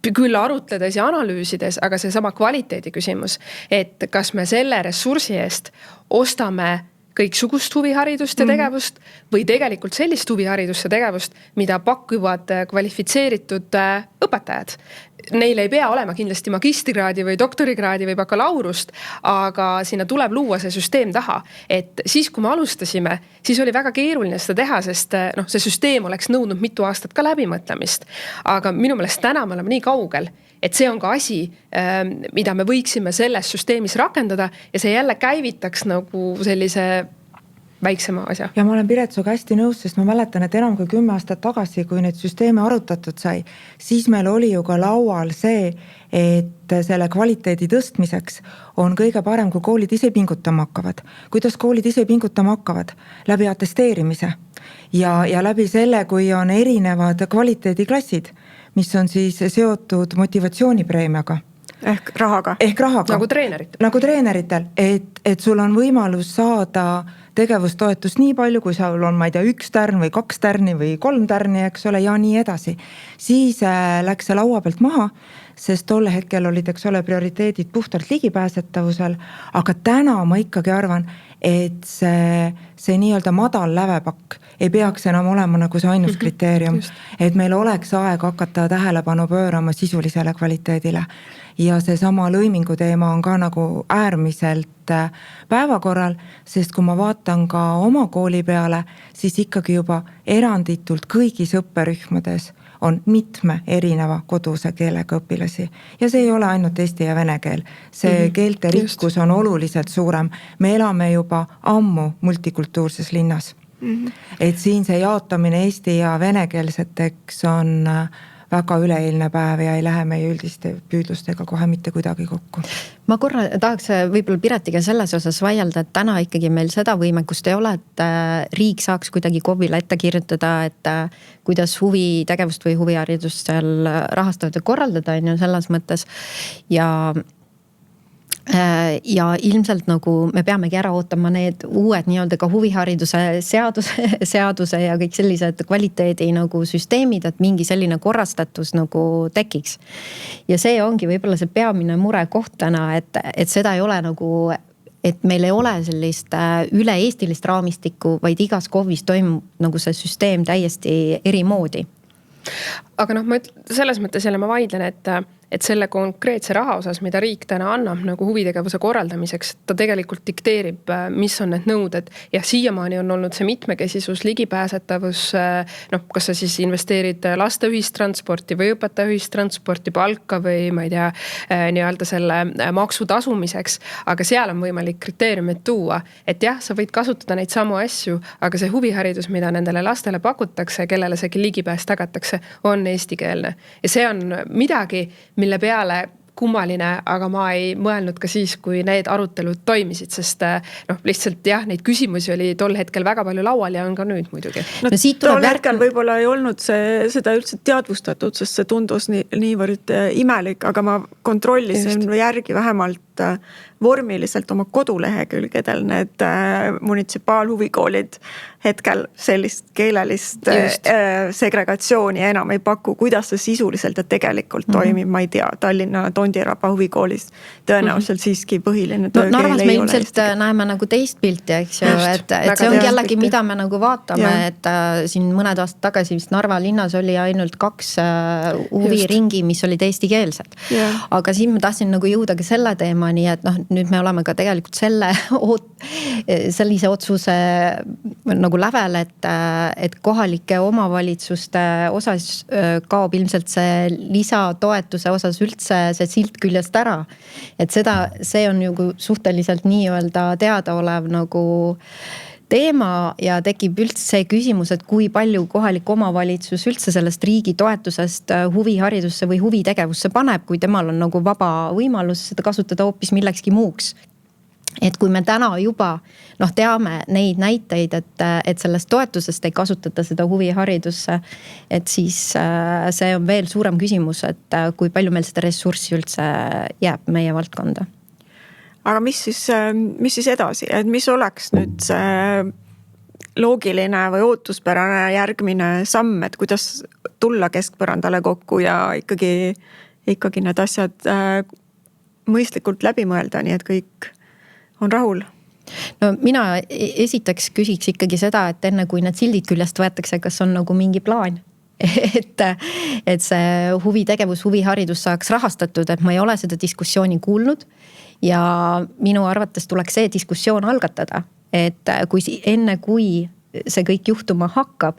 küll arutledes ja analüüsides, aga see sama kvaliteedi küsimus, et kas me selle ressursi eest ostame kõiksugust huviharidust ja tegevust või tegelikult sellist huviharidust ja tegevust, mida pakuvad kvalifitseeritud õpetajad. Neil ei pea olema kindlasti magistrikraadi või doktorikraadi või bakalaurust, aga sinna tuleb luua see süsteem taha. Et siis, kui me alustasime, siis oli väga keeruline seda teha, sest see süsteem oleks nõudnud mitu aastat ka läbimõtlemist. Aga minu meelest täna me oleme nii kaugel, et see on ka asi, mida me võiksime selles süsteemis rakendada ja see jälle käivitaks nagu sellise väiksema asja. Ja ma olen Piret suga hästi nõus, sest ma mäletan, et enam kui 10 aastat tagasi, kui neid süsteeme arutatud sai, siis meil oli ju ka laual see, et selle kvaliteedi tõstmiseks on kõige parem, kui koolid ise pingutama hakkavad. Kuidas koolid ise pingutama hakkavad? Läbi atesteerimise ja läbi selle, kui on erinevad kvaliteediklassid, mis on siis seotud motivatsioonipreemiaga. Ehk rahaga. Nagu treeneritel. Nagu treeneritel, et sul on võimalus saada tegevustoetust nii palju, kui sul on, ma ei tea, 1 tärn või 2 tärni või 3 tärni, eks ole, ja nii edasi. Siis läks see laua pealt maha, sest tol hetkel olid, eks ole, prioriteedid puhtalt ligipääsetavusel, aga täna ma ikkagi arvan, et see nii-öelda madal lävepakk ei peaks enam olema nagu see ainus kriteerium, et meil oleks aeg hakata tähelepanu pöörama sisulisele kvaliteedile. Ja see sama lõimingu teema on ka nagu äärmiselt päevakorral, sest kui ma vaatan ka oma kooli peale, siis ikkagi juba eranditult kõigis õpperühmades on mitme erineva koduse keelega õpilasi. Ja see ei ole ainult eesti ja vene keel. See keelte rikkus on oluliselt suurem. Me elame juba ammu multikultuurses linnas. Et siin see jaotamine eesti ja venekeelseteks on väga üleeilne päev ja ei lähe meie üldiste püüdlustega kohe mitte kuidagi kokku. Ma korra tahaks võib-olla Piretiga selles osas vaielda, et täna ikkagi meil seda võimekust ei ole, et riik saaks kuidagi KOV-ile ette kirjutada, et kuidas huvitegevust või huviharidust seal rahastada ja korraldada on ju selles mõttes. Ja ilmselt nagu me peamegi ära ootama need uued nii-öelda ka huvihariduse seaduse ja kõik sellised kvaliteedi nagu süsteemid, et mingi selline korrastatus nagu tekiks. Ja see ongi võib-olla see peamine mure koht täna, et seda ei ole nagu, et meil ei ole sellist üle-eestilist raamistikku, vaid igas KOV-is toimub nagu see süsteem täiesti eri moodi. Aga ma selles mõttes jälle ma vaidlen, et selle konkreetse raha osas, mida riik täna annab nagu huvitegevuse korraldamiseks, ta tegelikult dikteerib, mis on need nõuded. Ja siiamaani on olnud see mitmekesisus, ligipääsetavus, kas sa siis investeerid laste ühistransporti või õpetaja ühistransporti, palka või ma ei tea, nii-öelda selle maksu tasumiseks. Aga seal on võimalik kriteeriumid tuua, et jah, sa võid kasutada neid samu asju, aga see huviharidus, mida nendele lastele pakutakse, kellele seegi ligipääs tagatakse, on eestikeelne. Ja see on midagi, mille peale kummaline, aga ma ei mõelnud ka siis, kui need arutelud toimisid, sest lihtsalt jah, neid küsimusi oli tol hetkel väga palju laual ja on ka nüüd muidugi. Tol hetkel võib-olla ei olnud seda üldse teadvustatud, sest see tundus niivõrd imelik, aga ma kontrollisin järgi vähemalt vormiliselt oma kodulehekülgedel need munitsipaalhuvikoolid hetkel sellist keelelist segregatsiooni enam ei paku, kuidas see sisuliselt ja tegelikult toimib, ma ei tea, Tallinna Tondiraba huvikoolis tõenäoliselt siiski põhiline töö keel Narvas ei me ole ilmselt näeme nagu teist pilti, eks ju, et see on jällegi, mida me nagu vaatame, et siin mõned aastad tagasi vist Narva linnas oli ainult 2 huviringi, mis olid eestikeelsed. Aga siin ma tahtsin nagu jõuda ka selle teemani, et nüüd me oleme ka tegelikult sellise otsuse nagu lävel, et kohalike omavalitsuste osas kaob ilmselt see lisatoetuse osas üldse see silt küljest ära. Et see on ju suhteliselt nii-öelda teadaolev nagu teema ja tekib üldse see küsimus, et kui palju kohalik omavalitsus üldse sellest riigi toetusest huviharidusse või huvitegevusse paneb, kui temal on nagu vaba võimalus seda kasutada hoopis millekski muuks. Et kui me täna juba teame neid näiteid, et sellest toetusest ei kasutata seda huviharidusse, et siis see on veel suurem küsimus, et kui palju meil seda ressurssi üldse jääb meie valdkonda. Aga mis siis edasi, et mis oleks nüüd see loogiline või ootuspärane järgmine samm, et kuidas tulla keskpõrandale kokku ja ikkagi need asjad mõistlikult läbi mõelda, nii et kõik on rahul? no mina esiteks küsiks ikkagi seda, et enne kui need sildid küljest võetakse, kas on nagu mingi plaan, et see huvitegevus, huviharidus saaks rahastatud, et ma ei ole seda diskussiooni kuulnud. Ja minu arvates tuleks see diskussioon algatada, et enne kui see kõik juhtuma hakkab,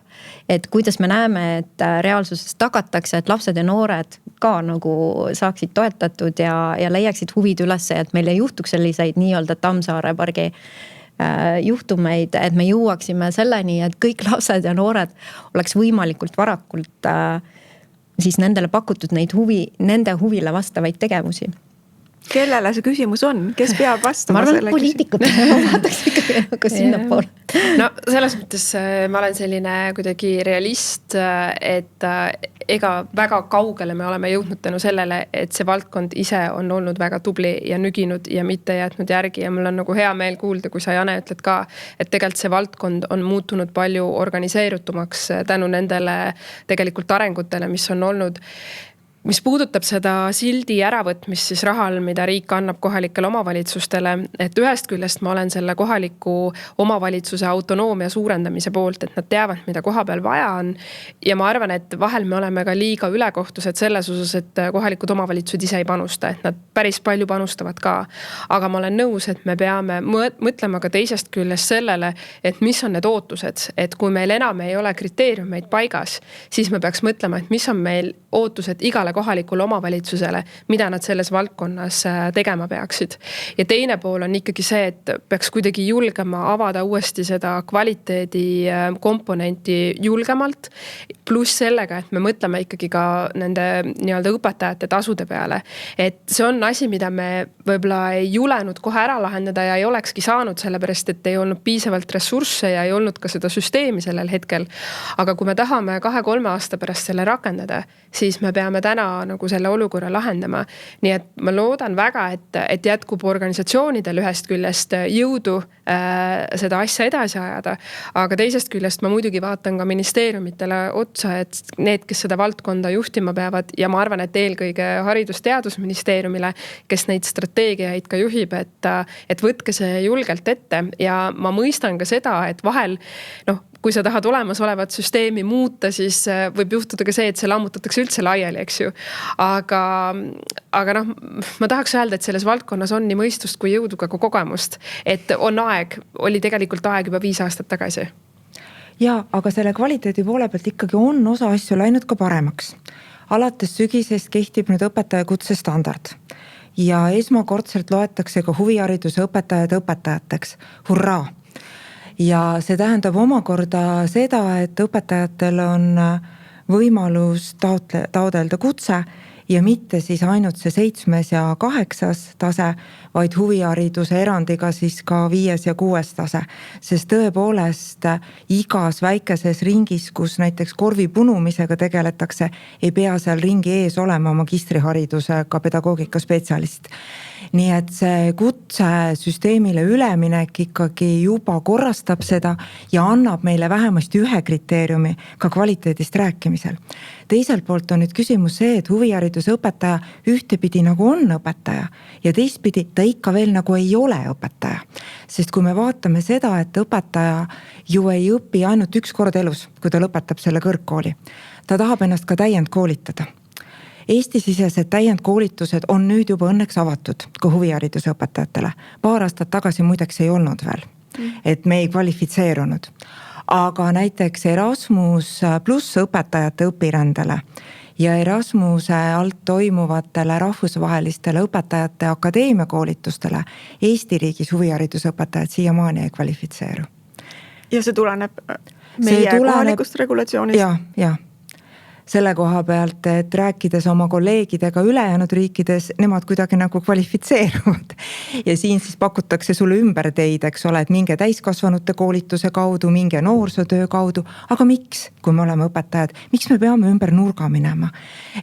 et kuidas me näeme, et reaalsuses tagatakse, et lapsed ja noored ka nagu saaksid toetatud ja leiaksid huvid üles, et meil ei juhtuks selliseid nii-öelda Tammsaare pargi juhtumeid, et me jõuaksime selleni, et kõik lapsed ja noored oleks võimalikult varakult siis nendele pakutud nende huvile vastavaid tegevusi. Kellele see küsimus on? Kes peab vastama? Ma arvan, poliitikutele ma vaataks ikkagi nagu sinna poole. No selles mõttes ma olen selline kuidagi realist, et ega väga kaugele me oleme jõudnud tänu sellele, et see valdkond ise on olnud väga tubli ja nüginud ja mitte jätnud järgi ja mul on nagu hea meel kuulda, kui sa, Jane, ütled ka, et tegelikult see valdkond on muutunud palju organiseerutumaks tänu nendele tegelikult arengutele, mis on olnud. Mis puudutab seda sildi äravõtmist siis rahal, mida riik annab kohalikele omavalitsustele, et ühest küljest ma olen selle kohaliku omavalitsuse autonoomia suurendamise poolt, et nad teavad, mida koha peal vaja on. Ja ma arvan, et vahel me oleme ka liiga ülekohtused selles osas, et kohalikud omavalitsused ise ei panusta, et nad päris palju panustavad ka. Aga ma olen nõus, et me peame mõtlema ka teisest küljest sellele, et mis on need ootused, et kui meil enam ei ole kriteeriumeid paigas, siis me peaks mõtlema, et mis on meil ootused igale kohalikule omavalitsusele, mida nad selles valdkonnas tegema peaksid. Ja teine pool on ikkagi see, et peaks kuidagi julgema avada uuesti seda kvaliteedi komponenti julgemalt, pluss sellega, et me mõtleme ikkagi ka nende nii-öelda õpetajate tasude peale. Et see on asi, mida me võib-olla ei julenud kohe ära lahendada ja ei olekski saanud, sellepärast, et ei olnud piisavalt ressursse ja ei olnud ka seda süsteemi sellel hetkel. Aga kui me tahame 2-3 aasta pärast selle rakendada, siis me peame täna nagu selle olukorra lahendama. Nii et ma loodan väga, et jätkub organisatsioonidel ühest küljest jõudu seda asja edasi ajada. Aga teisest küljest ma muidugi vaatan ka ministeeriumitele otsa, et need, kes seda valdkonda juhtima peavad ja ma arvan, et eelkõige Haridus-Teadusministeeriumile, kes neid strateegiaid ka juhib, et võtke see julgelt ette ja ma mõistan ka seda, et vahel kui sa tahad olemasolevat süsteemi muuta, siis võib juhtuda ka see, et see lammutatakse üldse laiali, eks ju. Aga ma tahaks öelda, et selles valdkonnas on nii mõistust kui jõudu ka kogemust. Et oli tegelikult aeg juba 5 aastat tagasi. Ja, aga selle kvaliteedi poole pealt ikkagi on osa asju läinud ka paremaks. Alates sügisest kehtib nüüd õpetaja kutsestandard. Ja esmakordselt loetakse ka huvihariduse õpetajad õpetajateks. Hurraa! Ja see tähendab omakorda seda, et õpetajatel on võimalus taodelda kutse ja mitte siis ainult see 7. ja 8. tase, vaid huvihariduse erandiga siis ka 5. ja 6. tase. Sest tõepoolest igas väikeses ringis, kus näiteks korvi punumisega tegeletakse, ei pea seal ringi ees olema magistriharidusega pedagoogika spetsialist. Nii et see kutsesüsteemile üleminek ikkagi juba korrastab seda ja annab meile vähemasti ühe kriteeriumi ka kvaliteedist rääkimisel. Teiselt poolt on nüüd küsimus see, et huvihariduse õpetaja ühtepidi nagu on õpetaja ja teistpidi ta ikka veel nagu ei ole õpetaja. Sest kui me vaatame seda, et õpetaja ju ei õpi ainult üks kord elus, kui ta lõpetab selle kõrgkooli, ta tahab ennast ka täiendkoolitada. Eesti-sisesed täiendkoolitused on nüüd juba õnneks avatud ka huvihariduse õpetajatele. Paar aastat tagasi muideks ei olnud veel, et me ei kvalifitseerunud. Aga näiteks Erasmus pluss õpetajate õpirändele ja Erasmuse alt toimuvatele rahvusvahelistele õpetajate akadeemiakoolitustele Eesti riigis huvihariduse õpetajad siiamaani ei kvalifitseeru. Ja see tuleneb meie kohalikust regulatsioonist? Ja. Selle koha pealt, et rääkides oma kolleegidega ülejäänud riikides, nemad kuidagi nagu kvalifitseeruvad. Ja siin siis pakutakse sulle ümber teid, eks ole, et minge täiskasvanute koolituse kaudu, minge noorsootöö kaudu. Aga miks, kui me oleme õpetajad, miks me peame ümber nurga minema?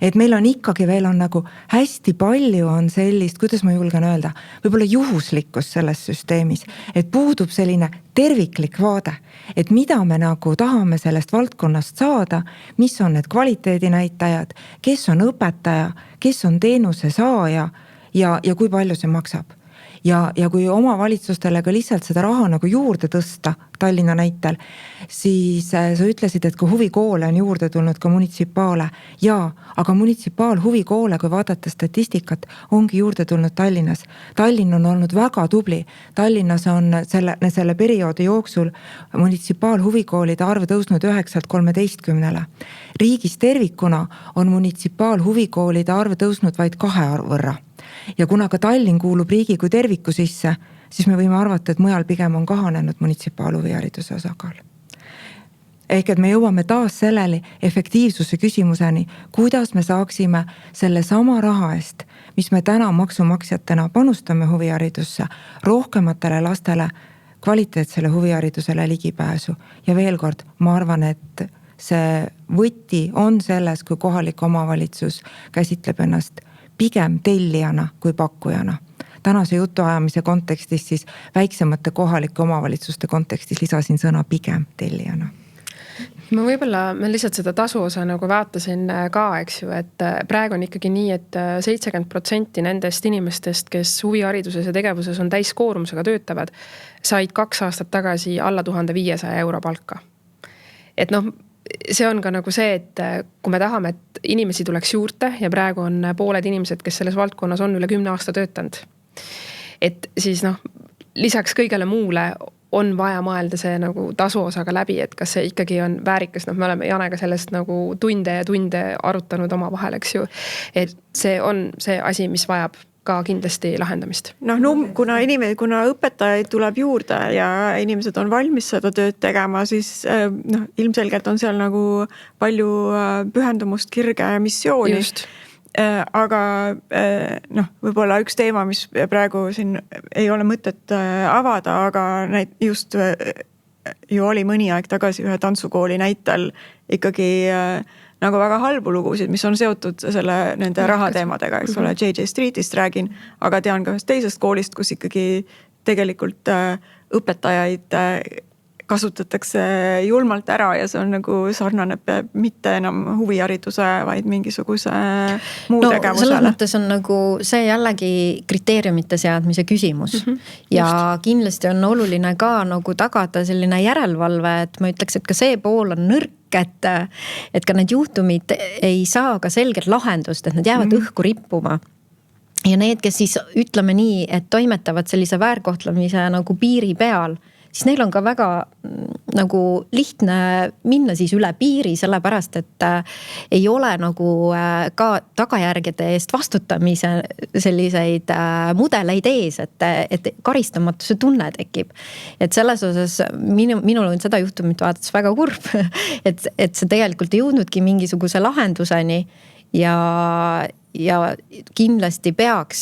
Et meil on ikkagi veel on nagu hästi palju on sellist, kuidas ma julgen öelda, võib-olla juhuslikkus selles süsteemis. Et puudub selline terviklik vaade, et mida me nagu tahame sellest valdkonnast saada, mis on need kvaliteedinäitajad, kes on õpetaja, kes on teenuse saaja ja kui palju see maksab. ja kui omavalitsustele ka lihtsalt seda raha nagu juurde tõsta, Tallinna näitel, siis sa ütlesid, et ka huvikoole on juurde tulnud, ka munitsipaale. Jaa, aga munitsipaalhuvikoole, kui vaadata statistikat, ongi juurde tulnud Tallinnas. Tallinn on olnud väga tubli. Tallinnas on selle perioodi jooksul munitsipaalhuvikoolide arv tõusnud 9-13. Riigis tervikuna on munitsipaalhuvikoolide arv tõusnud vaid 2 võrra. Ja kuna ka Tallinn kuulub riigi kui terviku sisse, siis me võime arvata, et mujal pigem on kahanenud munitsipaalhuvihariduse osakaal. Ehk et me jõuame taas sellele efektiivsuse küsimuseni, kuidas me saaksime selle sama raha eest, mis me täna maksumaksjatena panustame huviharidusse, rohkematele lastele kvaliteetsele huviharidusele ligipääsu. Ja veel kord, ma arvan, et see võti on selles, kui kohalik omavalitsus käsitleb ennast pigem tellijana kui pakkujana. Tänase jutuajamise kontekstis siis väiksemate kohalike omavalitsuste kontekstis lisasin sõna pigem tellijana. Ma lihtsalt seda tasu osa nagu vaatasin ka, eks ju, et praegu on ikkagi nii, et 70% nendest inimestest, kes huvihariduses ja tegevuses on täiskoormusega töötavad, said 2 aastat tagasi alla 1500 euro palka. Et see on ka nagu see, et kui me tahame, et inimesi tuleks juurde ja praegu on pooled inimesed, kes selles valdkonnas on üle 10 aasta töötanud. Et siis lisaks kõigele muule on vaja mõelda see nagu tasu osaga läbi, et kas see ikkagi on väärikas. Me oleme Janega sellest nagu tunde ja tunde arutanud oma vahel, eks ju. Et see on see asi, mis vajab ka kindlasti lahendamist. Kuna õpetajaid tuleb juurde ja inimesed on valmis seda tööd tegema, siis ilmselgelt on seal nagu palju pühendumust, kirge missiooni. Just. Aga võib-olla üks teema, mis praegu siin ei ole mõtet avada, aga just ju oli mõni aeg tagasi ühe tantsukooli näitel ikkagi nagu väga halbu lugusid, mis on seotud nende rahateemadega, eks ole, JJ Streetist räägin, aga tean ka ühest teisest koolist, kus ikkagi tegelikult õpetajaid kasutatakse julmalt ära ja see on nagu sarnaneb mitte enam huvihariduse, vaid mingisuguse muu tegevusele. Selles mõttes on nagu see jällegi kriteeriumite seadmise küsimus. Ja just. Kindlasti on oluline ka nagu tagada selline järelevalve, et ma ütleks, et ka see pool on nõrk, et ka need juhtumid ei saa ka selget lahendust, et nad jäävad õhku rippuma. Ja need, kes siis ütleme nii, et toimetavad sellise väärkohtlemise nagu piiri peal, siis neil on ka väga nagu lihtne minna siis üle piiri, sellepärast, et ei ole nagu ka tagajärgede eest vastutamise selliseid mudeleid ees, et karistamatuse tunne tekib. Et selles osas minul on seda juhtumit vaadates väga kurb, et see tegelikult ei jõudnudki mingisuguse lahenduseni ja kindlasti peaks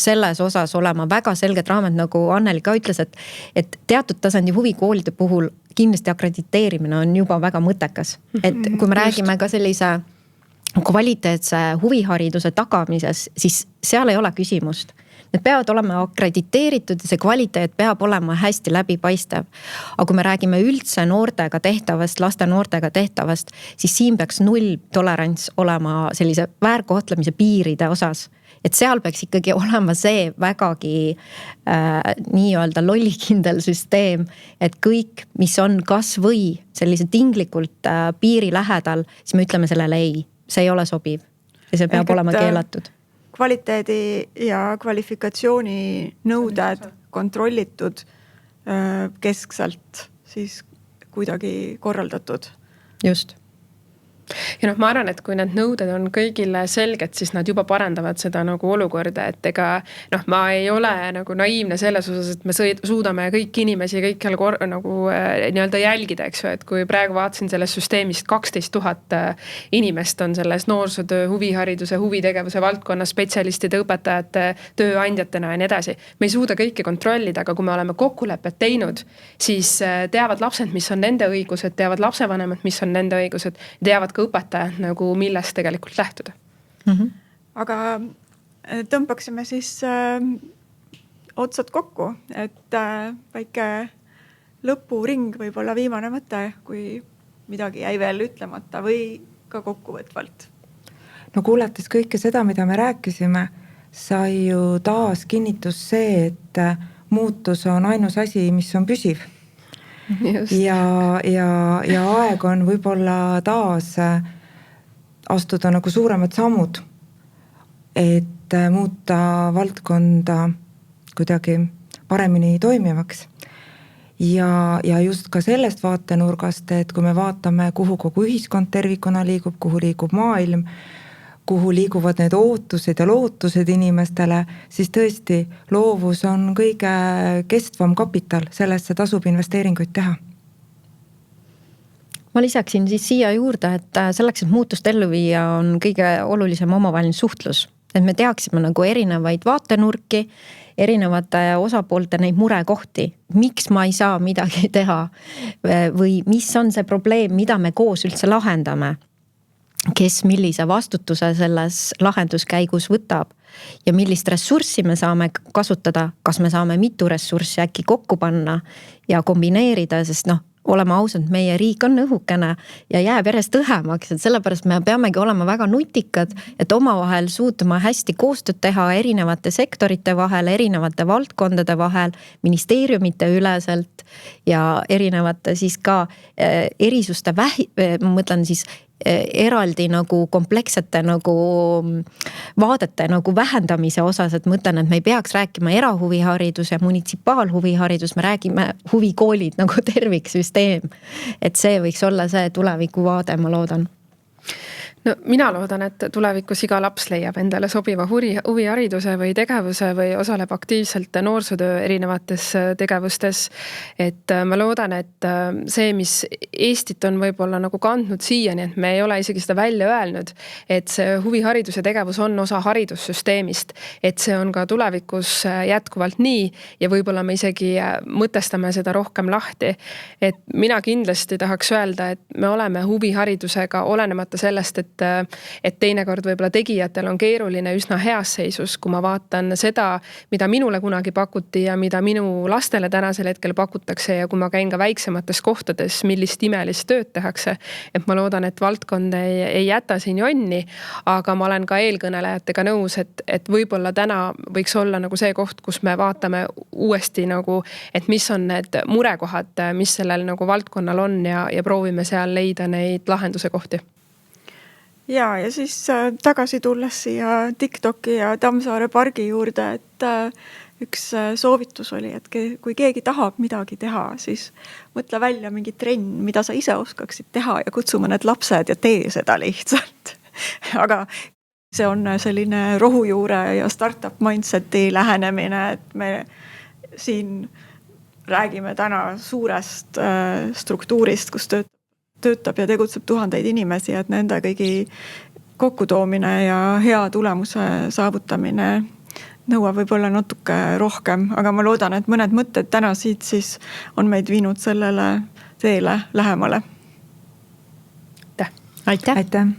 selles osas olema väga selged raamad, nagu Anneli ka ütles, et teatud tasandi huvikoolide puhul kindlasti akrediteerimine on juba väga mõttekas. Et kui me räägime ka sellise kvaliteetse huvihariduse tagamises, siis seal ei ole küsimust. Need peavad olema akrediteeritud ja see kvaliteet peab olema hästi läbipaistev. Aga kui me räägime üldse noortega tehtavast, laste noortega tehtavast, siis siin peaks 0 tolerants olema sellise väärkohtlemise piiride osas. Et seal peaks ikkagi olema see vägagi nii-öelda lollikindel süsteem, et kõik, mis on kas või sellise tinglikult piiri lähedal, siis me ütleme sellele ei. See ei ole sobiv ja see peab olema keelatud. Kvaliteedi ja kvalifikatsiooni nõuded kontrollitud keskselt siis kuidagi korraldatud. Just. Ja ma arvan, et kui need nõuded on kõigile selged, siis nad juba parandavad seda nagu olukorda, et ma ei ole nagu naiivne selles osas, et me suudame kõiki inimesi kõikjal nagu nii-öelda jälgida, eks ju, et kui praegu vaatasin sellest süsteemist 12 000 inimest on selles noorsootöö, huvihariduse, huvitegevuse valdkonna spetsialistide, õpetajate, tööandjatena ja nii edasi. Me ei suuda kõike kontrollida, aga kui me oleme kokkulepped teinud, siis teavad lapsed, mis on nende õigused, teavad lapsevanemad, mis on nende õigused, teavad õpetajad nagu millest tegelikult lähtuda. Aga tõmbaksime siis otsad kokku, et väike lõpuring võib-olla viimane mõte, kui midagi jäi veel ütlemata või ka kokkuvõtvalt. No kuulates kõike seda, mida me rääkisime, sai ju taas kinnitus see, et muutus on ainus asi, mis on püsiv. Ja aeg on võib-olla taas astuda nagu suuremad sammud, et muuta valdkonda kuidagi paremini toimivaks. Ja just ka sellest vaatenurgast, et kui me vaatame, kuhu kogu ühiskond tervikuna liigub, kuhu liigub maailm, kuhu liiguvad need ootused ja lootused inimestele, siis tõesti loovus on kõige kestvam kapital, sellesse tasub investeeringuid teha. Ma lisaksin siis siia juurde, et selleks, et muutust ellu viia, on kõige olulisem omavaheline suhtlus. Et me teaksime nagu erinevaid vaatenurki, erinevate osapoolte neid murekohti, miks ma ei saa midagi teha või mis on see probleem, mida me koos üldse lahendame, kes millise vastutuse selles lahenduskäigus võtab ja millist ressurssi me saame kasutada, kas me saame mitu ressurssi äkki kokku panna ja kombineerida, sest oleme ausad, meie riik on õhukene ja jääb järjest õhemaks, et sellepärast me peamegi olema väga nutikad, et omavahel suutuma hästi koostööd teha erinevate sektorite vahel, erinevate valdkondade vahel, ministeeriumite üleselt ja erinevate siis ka erisuste ma mõtlen siis eraldi nagu komplekssete nagu vaadete nagu vähendamise osas, et mõtlen, et me ei peaks rääkima erahuviharidus ja munitsipaalhuviharidus, me räägime huvikoolid nagu terviksüsteem. Et see võiks olla see tulevikuvaade, ma loodan. No mina loodan, et tulevikus iga laps leiab endale sobiva huvihariduse või tegevuse või osaleb aktiivselt noorsootöö erinevates tegevustes. Et ma loodan, et see, mis Eestit on võib-olla nagu kandnud siiani, et me ei ole isegi seda välja öelnud, et see huvihariduse tegevus on osa haridussüsteemist, et see on ka tulevikus jätkuvalt nii ja võib-olla me isegi mõtestame seda rohkem lahti. Et mina kindlasti tahaks öelda, et me oleme huviharidusega olenemata sellest, et teinekord võib-olla tegijatel on keeruline üsna heas seisus, kui ma vaatan seda, mida minule kunagi pakuti ja mida minu lastele tänasel hetkel pakutakse ja kui ma käin ka väiksemates kohtades, millist imelist tööd tehakse. Et ma loodan, et valdkond ei jäta siin jonni, aga ma olen ka eelkõnelejatega nõus, et võib-olla täna võiks olla nagu see koht, kus me vaatame uuesti nagu, et mis on need murekohad, mis sellel nagu valdkonnal on ja proovime seal leida neid lahenduse kohti. Ja siis tagasi tulles siia TikToki ja Tammsaare pargi juurde, et üks soovitus oli, et kui keegi tahab midagi teha, siis mõtle välja mingi trenn, mida sa ise oskaksid teha ja kutsume need lapsed ja tee seda lihtsalt. Aga see on selline rohujuure ja startup mindseti lähenemine, et me siin räägime täna suurest struktuurist, kus töötab ja tegutseb tuhandeid inimesi, et nende kõigi kokkutoomine ja hea tulemuse saavutamine nõuab võib-olla natuke rohkem, aga ma loodan, et mõned mõtted täna siit siis on meid viinud sellele teele lähemale. Aitäh! Aitäh!